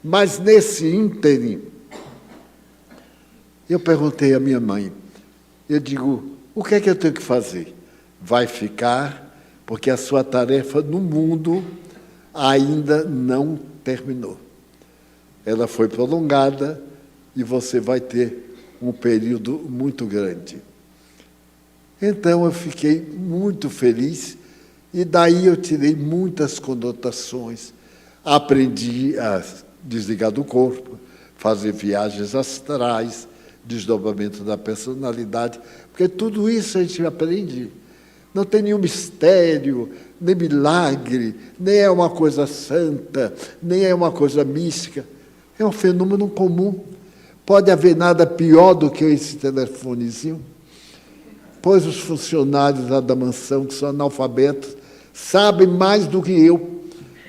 Mas nesse ínterim, eu perguntei à minha mãe, eu digo, o que é que eu tenho que fazer? Vai ficar, porque a sua tarefa no mundo ainda não terminou. Ela foi prolongada e você vai ter um período muito grande. Então, eu fiquei muito feliz e daí eu tirei muitas conotações. Aprendi a desligar do corpo, fazer viagens astrais, desdobramento da personalidade, porque tudo isso a gente aprende. Não tem nenhum mistério, nem milagre, nem é uma coisa santa, nem é uma coisa mística. É um fenômeno comum. Pode haver nada pior do que esse telefonezinho, pois os funcionários lá da mansão, que são analfabetos, sabem mais do que eu.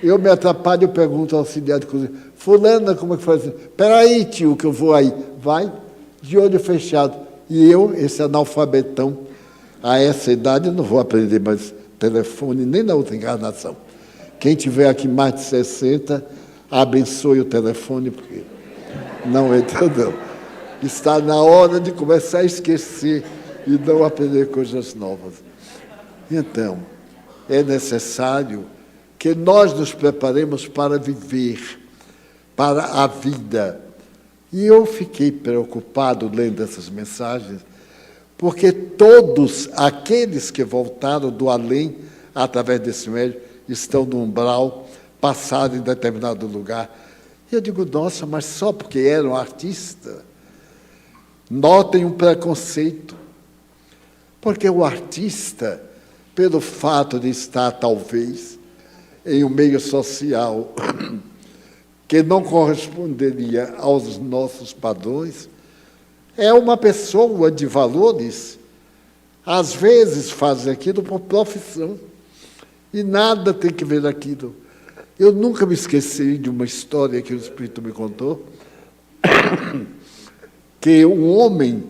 Eu me atrapalho e pergunto ao auxiliar de cozinha, fulana, como é que faz? Espera aí, tio, que eu vou aí. Vai, de olho fechado. E eu, esse analfabetão, a essa idade, não vou aprender mais telefone, nem na outra encarnação. Quem tiver aqui mais de 60, abençoe o telefone, porque não entendeu. Está na hora de começar a esquecer e não aprender coisas novas. Então, é necessário que nós nos preparemos para viver, para a vida. E eu fiquei preocupado lendo essas mensagens, porque todos aqueles que voltaram do além, através desse médium, estão no umbral, passaram em determinado lugar. E eu digo, nossa, mas só porque eram artistas? Notem um preconceito, porque o artista, pelo fato de estar, talvez, em um meio social que não corresponderia aos nossos padrões, é uma pessoa de valores, às vezes faz aquilo por profissão, e nada tem que ver aquilo. Eu nunca me esqueci de uma história que o Espírito me contou, que um homem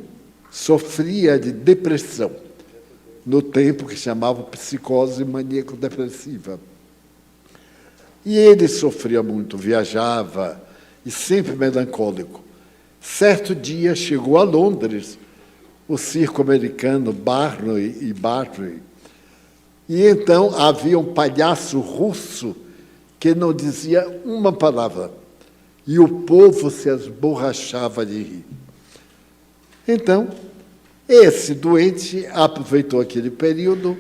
sofria de depressão, no tempo que chamavam psicose maníaco-depressiva. E ele sofria muito, viajava, e sempre melancólico. Certo dia chegou a Londres, o circo americano Barnum e Bartley, e então havia um palhaço russo que não dizia uma palavra, e o povo se esborrachava de rir. Então, esse doente aproveitou aquele período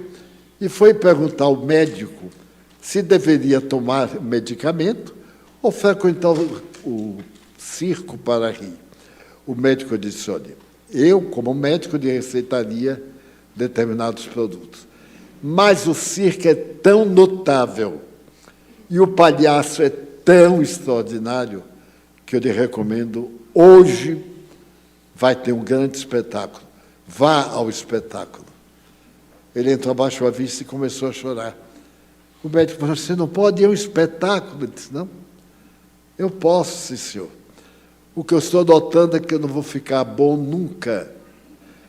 e foi perguntar ao médico se deveria tomar medicamento ou frequentar o circo para rir. O médico disse, olha, eu, como médico, lhe receitaria determinados produtos, mas o circo é tão notável e o palhaço é tão extraordinário que eu lhe recomendo, hoje vai ter um grande espetáculo. Vá ao espetáculo. Ele entrou, abaixou a vista e começou a chorar. O médico falou, você não pode ir ao espetáculo? Ele disse, não, eu posso, sim, senhor. O que eu estou notando é que eu não vou ficar bom nunca.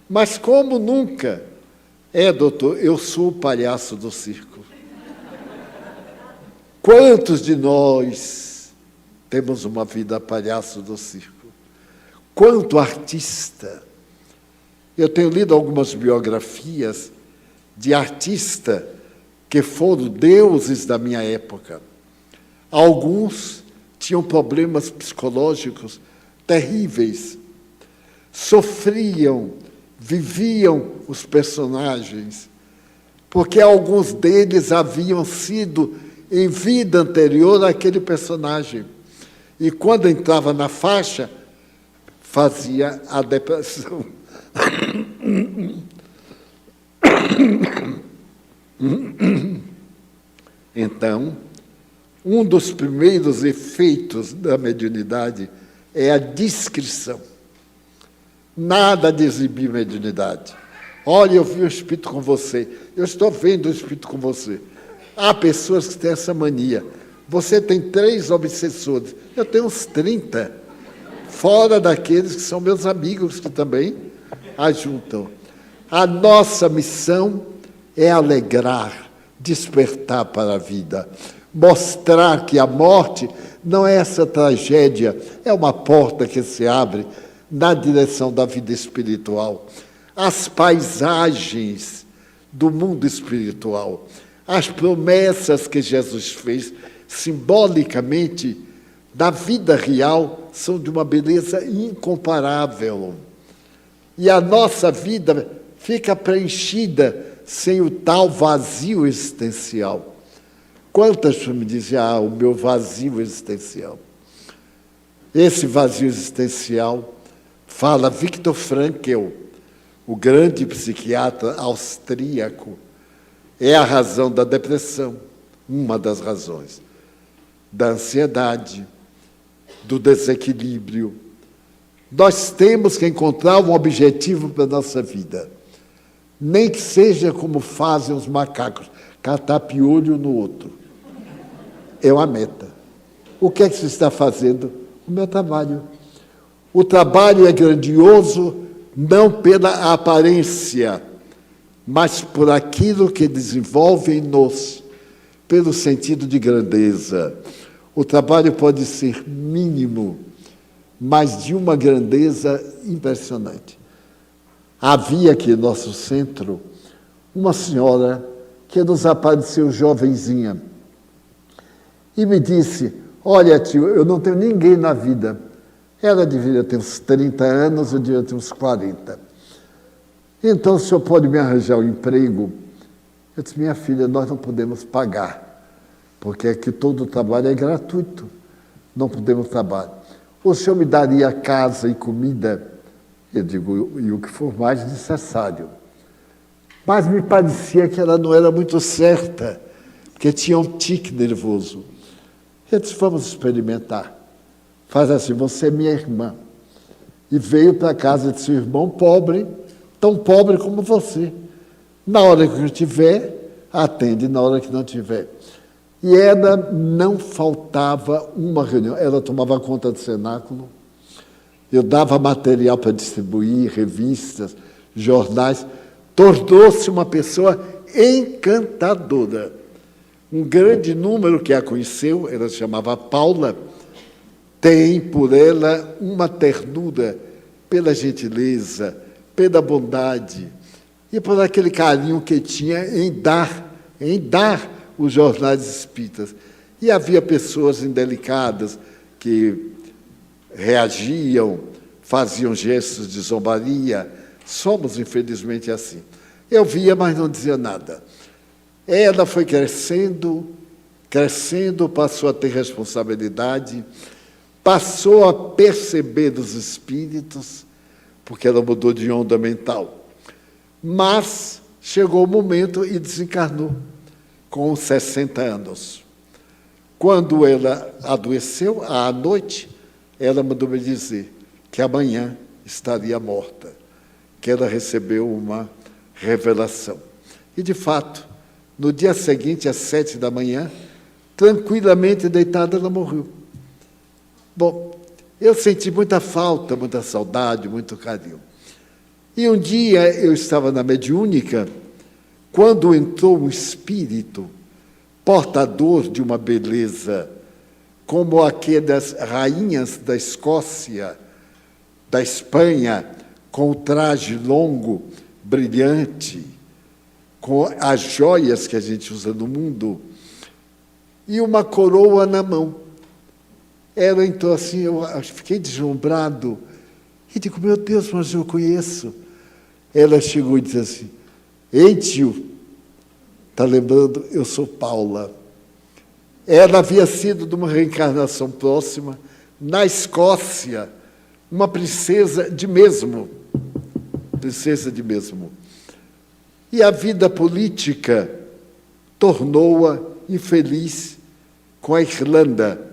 Mas como nunca? É, doutor, eu sou o palhaço do circo. Quantos de nós temos uma vida palhaço do circo? Quanto artista! Eu tenho lido algumas biografias de artistas que foram deuses da minha época. Alguns tinham problemas psicológicos terríveis, sofriam, viviam os personagens, porque alguns deles haviam sido, em vida anterior, aquele personagem. E quando entrava na faixa, fazia a depressão. Então, um dos primeiros efeitos da mediunidade é a discrição. Nada de exibir mediunidade. Olha, eu vi o Espírito com você. Eu estou vendo o Espírito com você. Há pessoas que têm essa mania. Você tem 3 obsessores. Eu tenho uns 30. Fora daqueles que são meus amigos, que também ajuntam. A nossa missão é alegrar, despertar para a vida, mostrar que a morte não é essa tragédia, é uma porta que se abre na direção da vida espiritual. As paisagens do mundo espiritual, as promessas que Jesus fez simbolicamente da vida real são de uma beleza incomparável. E a nossa vida fica preenchida sem o tal vazio existencial. Quantas pessoas me dizem, o meu vazio existencial. Esse vazio existencial, fala Viktor Frankl, o grande psiquiatra austríaco, é a razão da depressão, uma das razões, da ansiedade, do desequilíbrio. Nós temos que encontrar um objetivo para a nossa vida. Nem que seja como fazem os macacos, catar piolho no outro. É uma meta. O que é que você está fazendo? O meu trabalho. O trabalho é grandioso não pela aparência, mas por aquilo que desenvolve em nós, pelo sentido de grandeza. O trabalho pode ser mínimo, mas de uma grandeza impressionante. Havia aqui no nosso centro uma senhora que nos apareceu jovenzinha e me disse: olha, tio, eu não tenho ninguém na vida. Ela deveria ter uns 30 anos, eu deveria ter uns 40. Então, o senhor pode me arranjar um emprego? Eu disse: minha filha, nós não podemos pagar, porque aqui todo o trabalho é gratuito, não podemos trabalhar. O senhor me daria casa e comida? Eu digo: e o que for mais necessário. Mas me parecia que ela não era muito certa, porque tinha um tique nervoso. Eu disse: vamos experimentar. Faz assim, você é minha irmã. E veio para a casa de seu irmão pobre, tão pobre como você. Na hora que eu tiver, atende, na hora que não tiver. E ela não faltava uma reunião. Ela tomava conta do cenáculo. Eu dava material para distribuir, revistas, jornais. Tornou-se uma pessoa encantadora. Um grande número que a conheceu, ela se chamava Paula, tem por ela uma ternura pela gentileza, pela bondade e por aquele carinho que tinha em dar os jornais espíritas. E havia pessoas indelicadas que reagiam, faziam gestos de zombaria. Somos, infelizmente, assim. Eu via, mas não dizia nada. Ela foi crescendo, passou a ter responsabilidade, passou a perceber os espíritos, porque ela mudou de onda mental. Mas chegou o momento e desencarnou, com 60 anos. Quando ela adoeceu, à noite, ela mandou me dizer que amanhã estaria morta, que ela recebeu uma revelação. E, de fato, no dia seguinte, às 7 da manhã, tranquilamente deitada, ela morreu. Bom, eu senti muita falta, muita saudade, muito carinho. E um dia eu estava na mediúnica, quando entrou um espírito portador de uma beleza, como aquelas rainhas da Escócia, da Espanha, com o traje longo, brilhante, com as joias que a gente usa no mundo, e uma coroa na mão. Ela entrou assim, eu fiquei deslumbrado, e digo: meu Deus, mas eu conheço. Ela chegou e disse assim: ei, tio, está lembrando? Eu sou Paula. Ela havia sido de uma reencarnação próxima, na Escócia, uma princesa de mesmo. E a vida política tornou-a infeliz com a Irlanda.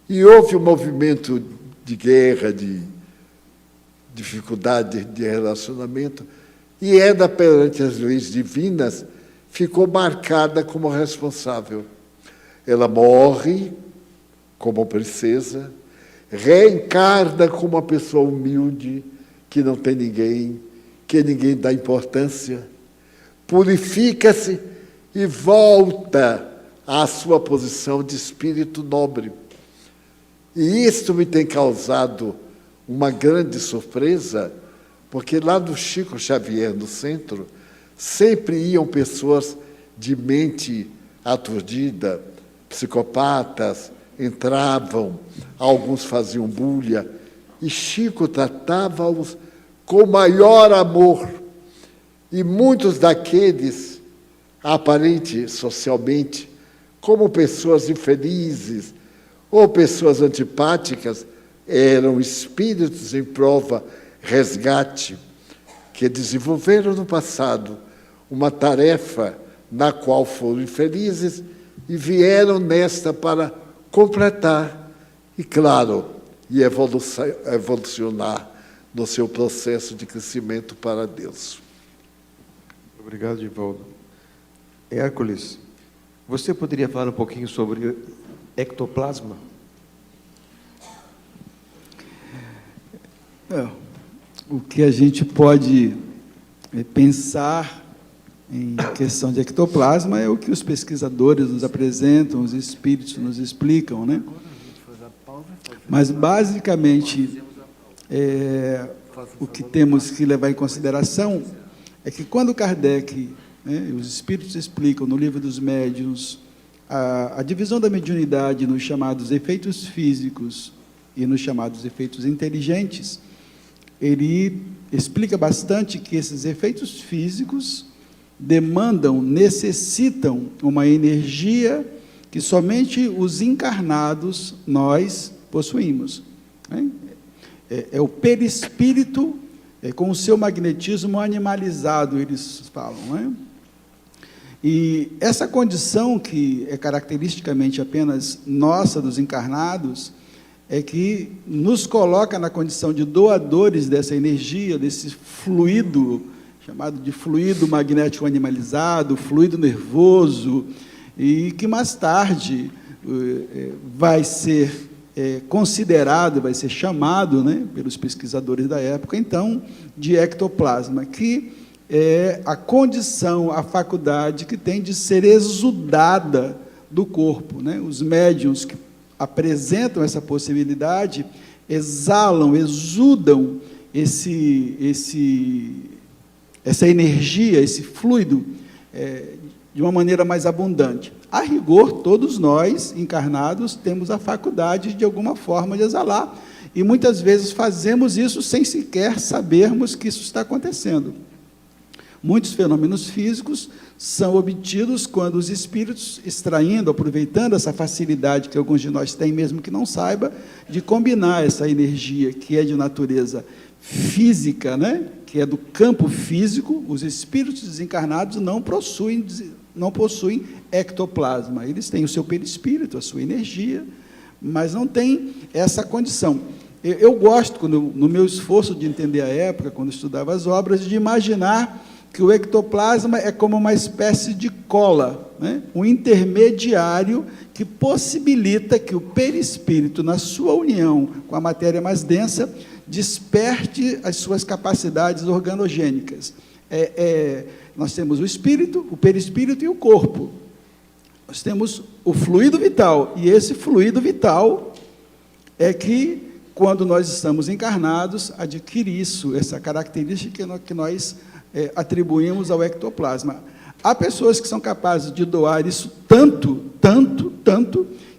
E houve um movimento de guerra, de dificuldade de relacionamento, e ela, perante as leis divinas, ficou marcada como responsável. Ela morre como princesa, reencarna como uma pessoa humilde, que não tem ninguém, que ninguém dá importância, purifica-se e volta à sua posição de espírito nobre. E isto me tem causado uma grande surpresa, porque lá do Chico Xavier, no centro, sempre iam pessoas de mente aturdida, psicopatas, entravam, alguns faziam bulha, e Chico tratava-os com maior amor. E muitos daqueles, aparente socialmente, como pessoas infelizes ou pessoas antipáticas, eram espíritos em prova, resgate, que desenvolveram no passado uma tarefa na qual foram infelizes e vieram nesta para completar e, claro, evolucionar no seu processo de crescimento para Deus. Obrigado, Divaldo. Hércules, você poderia falar um pouquinho sobre ectoplasma? O que a gente pode pensar em questão de ectoplasma é o que os pesquisadores nos apresentam, os espíritos nos explicam, né? Mas, basicamente, o que temos que levar em consideração é que, quando Kardec, né, os espíritos explicam no Livro dos Médiuns a divisão da mediunidade nos chamados efeitos físicos e nos chamados efeitos inteligentes, ele explica bastante que esses efeitos físicos demandam, necessitam uma energia que somente os encarnados, nós, possuímos. Né? É o perispírito, com o seu magnetismo animalizado, eles falam. Né? E essa condição, que é caracteristicamente apenas nossa, dos encarnados, é que nos coloca na condição de doadores dessa energia, desse fluido, chamado de fluido magnético animalizado, fluido nervoso, e que mais tarde vai ser considerado, vai ser chamado, né, pelos pesquisadores da época, então, de ectoplasma, que é a condição, a faculdade que tem de ser exudada do corpo. Né? Os médiuns que apresentam essa possibilidade exalam, exudam essa energia, esse fluido, de uma maneira mais abundante. A rigor, todos nós, encarnados, temos a faculdade, de alguma forma, de exalar, e muitas vezes fazemos isso sem sequer sabermos que isso está acontecendo. Muitos fenômenos físicos são obtidos quando os espíritos, extraindo, aproveitando essa facilidade que alguns de nós têm, mesmo que não saiba, de combinar essa energia que é de natureza física, né? Que é do campo físico. Os espíritos desencarnados não possuem ectoplasma. Eles têm o seu perispírito, a sua energia, mas não têm essa condição. Eu gosto, no meu esforço de entender a época, quando estudava as obras, de imaginar que o ectoplasma é como uma espécie de cola, né? Um intermediário que possibilita que o perispírito, na sua união com a matéria mais densa, desperte as suas capacidades organogênicas. Nós temos o espírito, o perispírito e o corpo. Nós temos o fluido vital, e esse fluido vital é que, quando nós estamos encarnados, adquire isso, essa característica que nós atribuímos ao ectoplasma. Há pessoas que são capazes de doar isso tanto,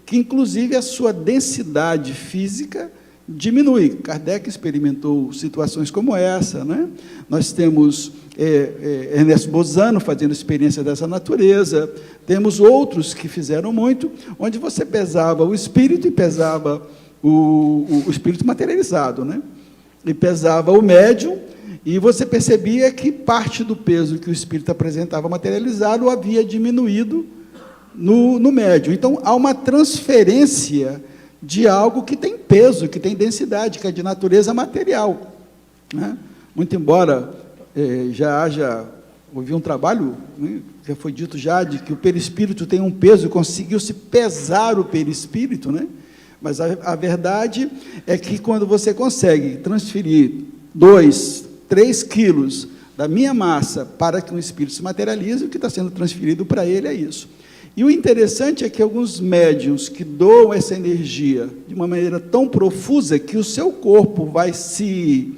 que, inclusive, a sua densidade física diminui. Kardec experimentou situações como essa, né? Nós temos Ernesto Bozano fazendo experiência dessa natureza, temos outros que fizeram muito, onde você pesava o espírito e pesava o espírito materializado, né? E pesava o médium, e você percebia que parte do peso que o espírito apresentava materializado havia diminuído no médium. Então, há uma transferência de algo que tem peso, que tem densidade, que é de natureza material. Né? Muito embora houve um trabalho, né, já foi dito já, de que o perispírito tem um peso, conseguiu-se pesar o perispírito, né? Mas a verdade é que, quando você consegue transferir 2, 3 quilos da minha massa para que um espírito se materialize, o que está sendo transferido para ele é isso. E o interessante é que alguns médiuns que doam essa energia de uma maneira tão profusa que o seu corpo vai se,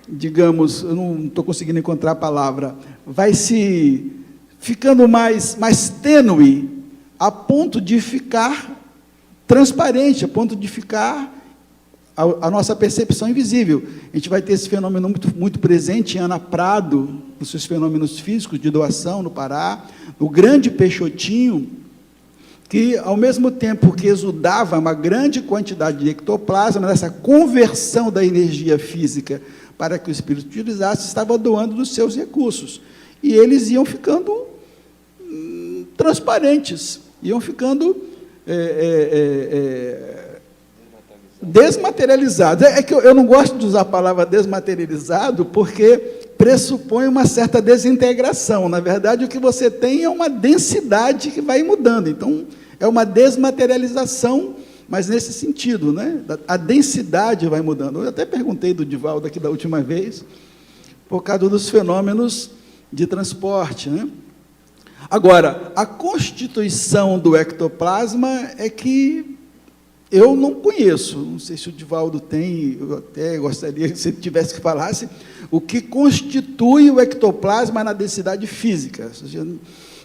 digamos, eu não estou conseguindo encontrar a palavra, vai se ficando mais tênue, a ponto de ficar transparente, a ponto de ficar a nossa percepção invisível. A gente vai ter esse fenômeno muito presente em Ana Prado, nos seus fenômenos físicos de doação no Pará, o grande Peixotinho, que, ao mesmo tempo que exudava uma grande quantidade de ectoplasma, nessa conversão da energia física para que o espírito utilizasse, estava doando dos seus recursos. E eles iam ficando transparentes, iam ficando desmaterializados. É que eu não gosto de usar a palavra desmaterializado, porque pressupõe uma certa desintegração. Na verdade, o que você tem é uma densidade que vai mudando. Então, é uma desmaterialização, mas nesse sentido, né? A densidade vai mudando. Eu até perguntei do Divaldo aqui da última vez, por causa dos fenômenos de transporte, né? Agora, a constituição do ectoplasma é que eu não conheço, não sei se o Divaldo tem, eu até gostaria que se ele tivesse que falasse, o que constitui o ectoplasma na densidade física.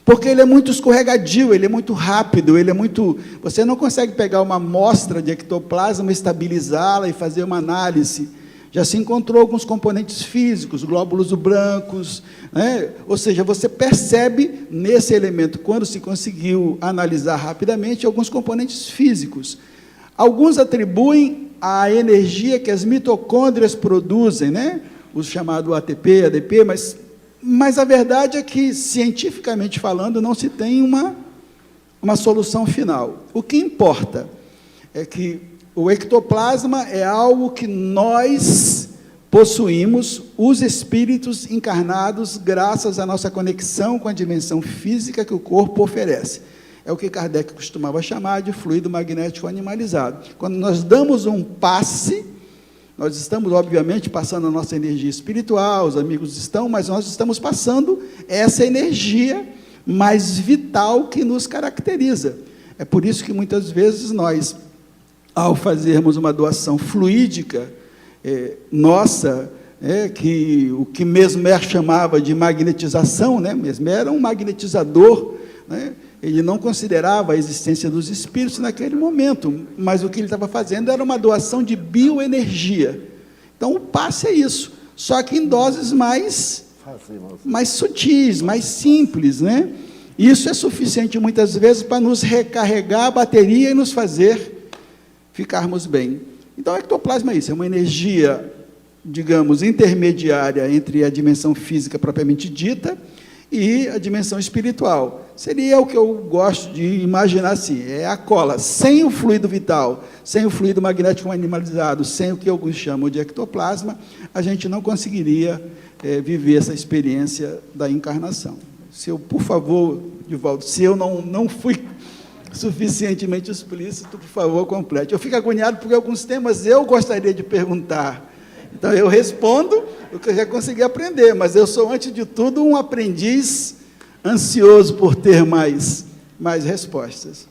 Porque ele é muito escorregadio, ele é muito rápido, ele é muito... Você não consegue pegar uma amostra de ectoplasma, estabilizá-la e fazer uma análise. Já se encontrou alguns componentes físicos, glóbulos brancos, né? Ou seja, você percebe nesse elemento, quando se conseguiu analisar rapidamente, alguns componentes físicos. Alguns atribuem a energia que as mitocôndrias produzem, né? O chamado ATP, ADP, mas a verdade é que, cientificamente falando, não se tem uma solução final. O que importa é que o ectoplasma é algo que nós possuímos, os espíritos encarnados, graças à nossa conexão com a dimensão física que o corpo oferece. É o que Kardec costumava chamar de fluido magnético animalizado. Quando nós damos um passe, nós estamos, obviamente, passando a nossa energia espiritual, os amigos estão, mas nós estamos passando essa energia mais vital que nos caracteriza. É por isso que, muitas vezes, nós, ao fazermos uma doação fluídica, nossa, que o que Mesmer chamava de magnetização, né? Mesmer era um magnetizador, né? Ele não considerava a existência dos espíritos naquele momento, mas o que ele estava fazendo era uma doação de bioenergia. Então, o passe é isso, só que em doses mais sutis, mais simples, né? Isso é suficiente, muitas vezes, para nos recarregar a bateria e nos fazer ficarmos bem. Então, o ectoplasma é isso, é uma energia, digamos, intermediária entre a dimensão física propriamente dita e a dimensão espiritual. Seria o que eu gosto de imaginar assim, é a cola. Sem o fluido vital, sem o fluido magnético animalizado, sem o que alguns chamam de ectoplasma, a gente não conseguiria viver essa experiência da encarnação. Se eu, por favor, Divaldo, se eu não fui suficientemente explícito, por favor, complete. Eu fico agoniado porque alguns temas eu gostaria de perguntar. Então, eu respondo o que eu já consegui aprender, mas eu sou, antes de tudo, um aprendiz ansioso por ter mais respostas.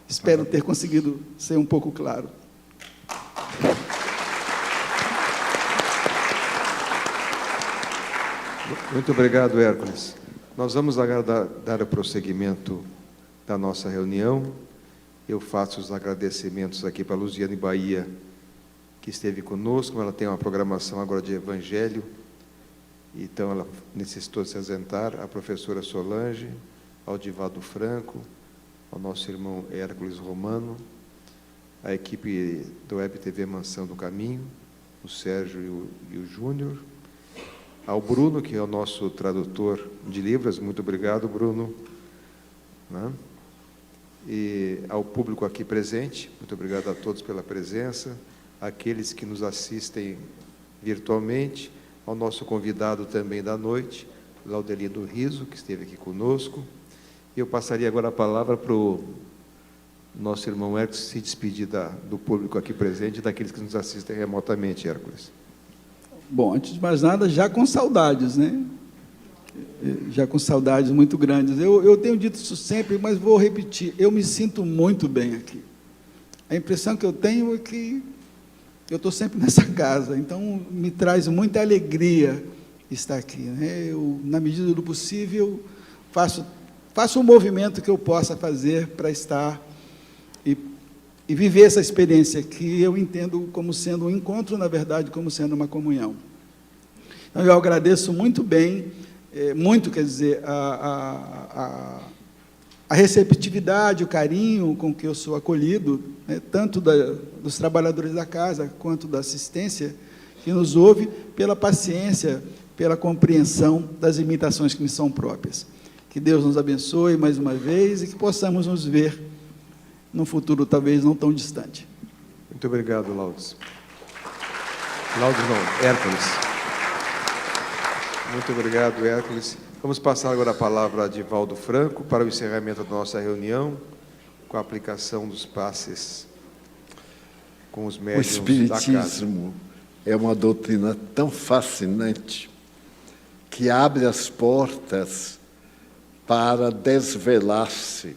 Espero ter conseguido ser um pouco claro. Muito obrigado, Hércules. Nós vamos agora dar o prosseguimento da nossa reunião. Eu faço os agradecimentos aqui para a Luziane Bahia, que esteve conosco. Ela tem uma programação agora de Evangelho, então ela necessitou se ausentar. A professora Solange, ao Divaldo Franco, ao nosso irmão Hércules Romano, a equipe do Web TV Mansão do Caminho, o Sérgio e o Júnior, ao Bruno, que é o nosso tradutor de Libras. Muito obrigado, Bruno. Né? E ao público aqui presente, muito obrigado a todos pela presença, aqueles que nos assistem virtualmente, ao nosso convidado também da noite, Laudelino Riso, que esteve aqui conosco. Eu passaria agora a palavra para o nosso irmão Hércules se despedir do público aqui presente e daqueles que nos assistem remotamente, Hércules. Bom, antes de mais nada, já com saudades, né? Já com saudades muito grandes. Eu tenho dito isso sempre, mas vou repetir, eu me sinto muito bem aqui. A impressão que eu tenho é que eu estou sempre nessa casa, então me traz muita alegria estar aqui, né? Eu, na medida do possível, faço um movimento que eu possa fazer para estar e viver essa experiência que eu entendo como sendo um encontro, na verdade, como sendo uma comunhão. Então, eu agradeço muito bem, quer dizer, a receptividade, o carinho com que eu sou acolhido, né, tanto dos trabalhadores da casa, quanto da assistência que nos ouve, pela paciência, pela compreensão das limitações que me são próprias. Que Deus nos abençoe mais uma vez e que possamos nos ver num futuro talvez não tão distante. Muito obrigado, Laudes. Laudes não, Hércules. Muito obrigado, Hércules. Vamos passar agora a palavra a Divaldo Franco para o encerramento da nossa reunião, com a aplicação dos passes com os médiuns da casa. O Espiritismo é uma doutrina tão fascinante que abre as portas para desvelar-se.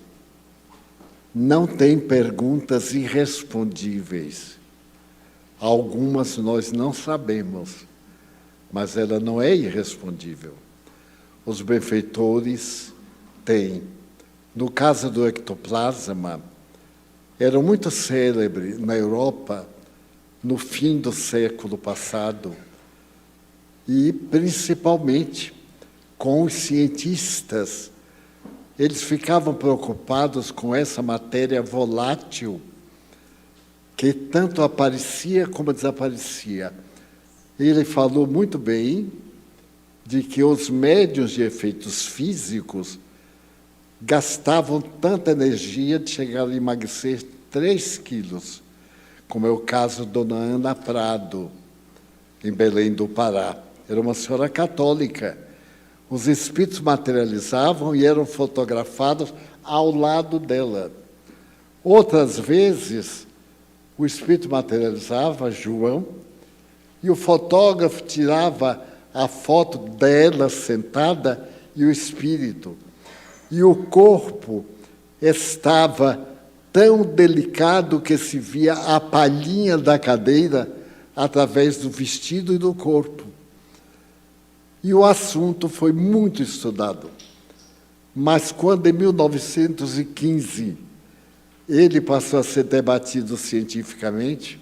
Não tem perguntas irrespondíveis. Algumas nós não sabemos, mas ela não é irrespondível. Os benfeitores têm. No caso do ectoplasma, era muito célebre na Europa, no fim do século passado, e principalmente com os cientistas. Eles ficavam preocupados com essa matéria volátil, que tanto aparecia como desaparecia. Ele falou muito bem de que os médiuns de efeitos físicos gastavam tanta energia de chegar a emagrecer 3 quilos, como é o caso de Dona Ana Prado, em Belém do Pará. Era uma senhora católica. Os espíritos materializavam e eram fotografados ao lado dela. Outras vezes, o espírito materializava, João, e o fotógrafo tirava a foto dela sentada e o espírito. E o corpo estava tão delicado que se via a palhinha da cadeira através do vestido e do corpo. E o assunto foi muito estudado. Mas quando, em 1915, ele passou a ser debatido cientificamente,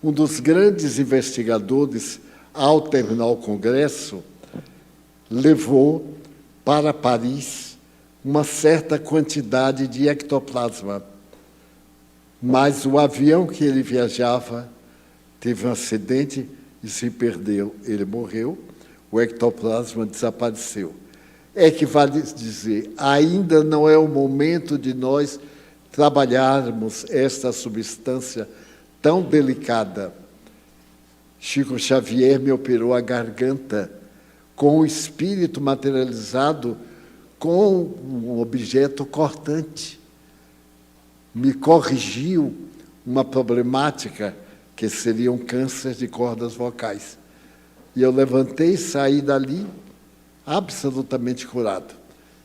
um dos grandes investigadores, ao terminar o congresso, levou para Paris uma certa quantidade de ectoplasma. Mas o avião que ele viajava teve um acidente e se perdeu. Ele morreu, o ectoplasma desapareceu. É que vale dizer, ainda não é o momento de nós trabalharmos esta substância tão delicada. Chico Xavier me operou a garganta com o espírito materializado com um objeto cortante. Me corrigiu uma problemática que seria um câncer de cordas vocais. E eu levantei e saí dali absolutamente curado.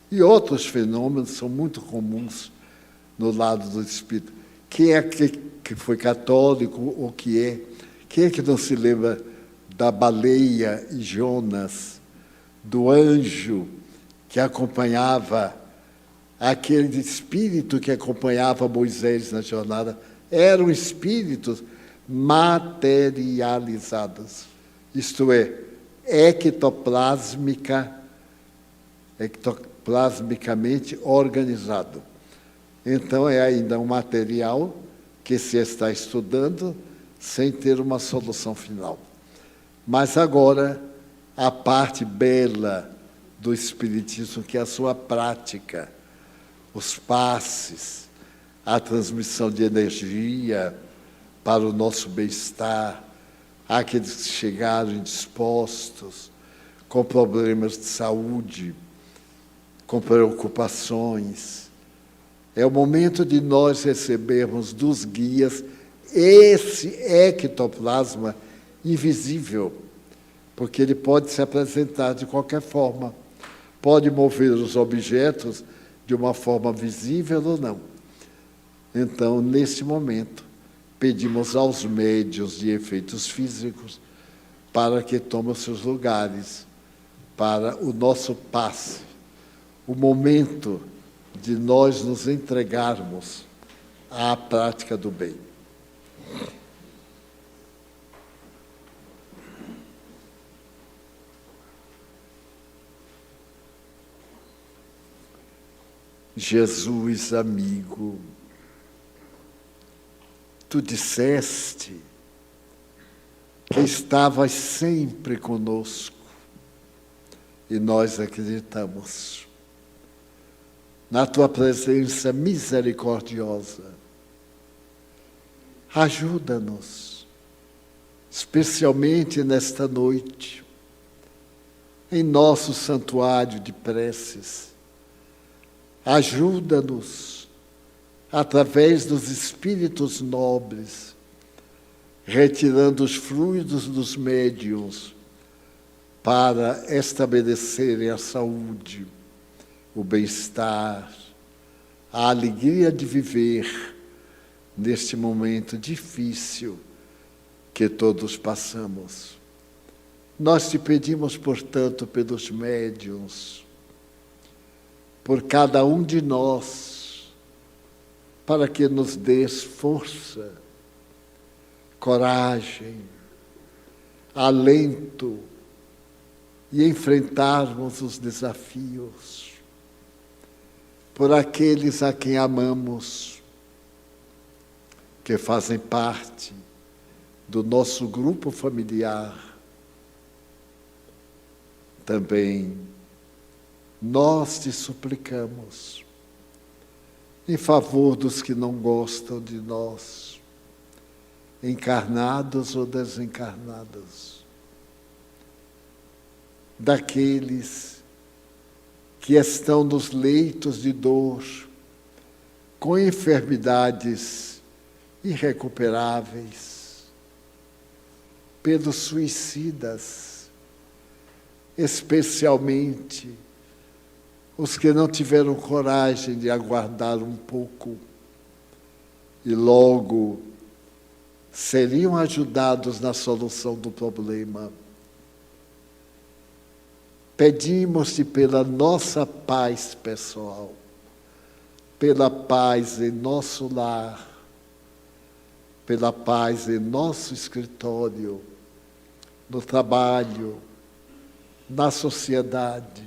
E outros fenômenos são muito comuns no lado do espírito. Quem é que foi católico ou que é? Quem é que não se lembra da baleia e Jonas, do anjo que acompanhava, aquele espírito que acompanhava Moisés na jornada? Eram espíritos materializados, isto é, ectoplasmicamente organizado. Então, é ainda um material que se está estudando sem ter uma solução final. Mas agora, a parte bela do Espiritismo, que é a sua prática, os passes, a transmissão de energia para o nosso bem-estar, aqueles que chegaram indispostos, com problemas de saúde, com preocupações. É o momento de nós recebermos dos guias esse ectoplasma invisível, porque ele pode se apresentar de qualquer forma, pode mover os objetos de uma forma visível ou não. Então, nesse momento, pedimos aos médiuns de efeitos físicos para que tomem os seus lugares, para o nosso passe, o momento de nós nos entregarmos à prática do bem. Jesus, amigo, tu disseste que estavas sempre conosco e nós acreditamos na tua presença misericordiosa. Ajuda-nos, especialmente nesta noite, em nosso santuário de preces. Ajuda-nos, através dos espíritos nobres, retirando os fluidos dos médiuns, para estabelecerem a saúde, o bem-estar, a alegria de viver neste momento difícil que todos passamos. Nós te pedimos, portanto, pelos médiuns, por cada um de nós, para que nos dês força, coragem, alento e enfrentarmos os desafios. Por aqueles a quem amamos, que fazem parte do nosso grupo familiar, também nós te suplicamos em favor dos que não gostam de nós, encarnados ou desencarnados, daqueles que estão nos leitos de dor, com enfermidades irrecuperáveis, pelos suicidas, especialmente os que não tiveram coragem de aguardar um pouco e logo seriam ajudados na solução do problema. Pedimos-te pela nossa paz pessoal, pela paz em nosso lar, pela paz em nosso escritório, no trabalho, na sociedade.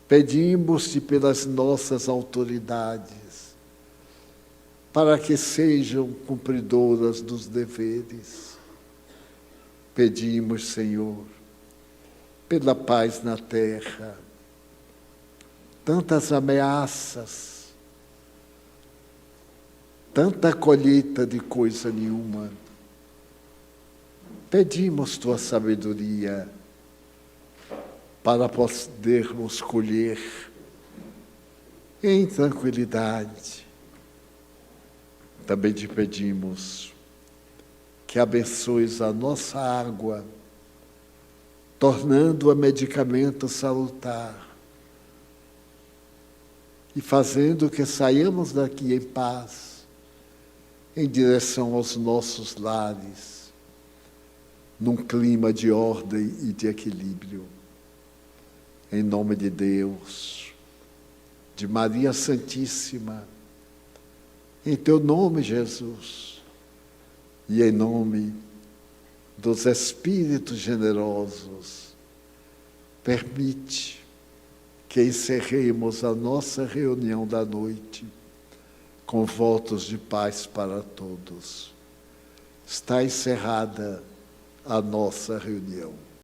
Pedimos-te pelas nossas autoridades, para que sejam cumpridoras dos deveres. Pedimos, Senhor, pela paz na terra, tantas ameaças, tanta colheita de coisa nenhuma. Pedimos tua sabedoria para podermos colher em tranquilidade. Também te pedimos que abençoes a nossa água, tornando-a medicamento salutar e fazendo que saiamos daqui em paz, em direção aos nossos lares, num clima de ordem e de equilíbrio. Em nome de Deus, de Maria Santíssima, em teu nome, Jesus, e em nome dos Espíritos generosos, permite que encerremos a nossa reunião da noite com votos de paz para todos. Está encerrada a nossa reunião.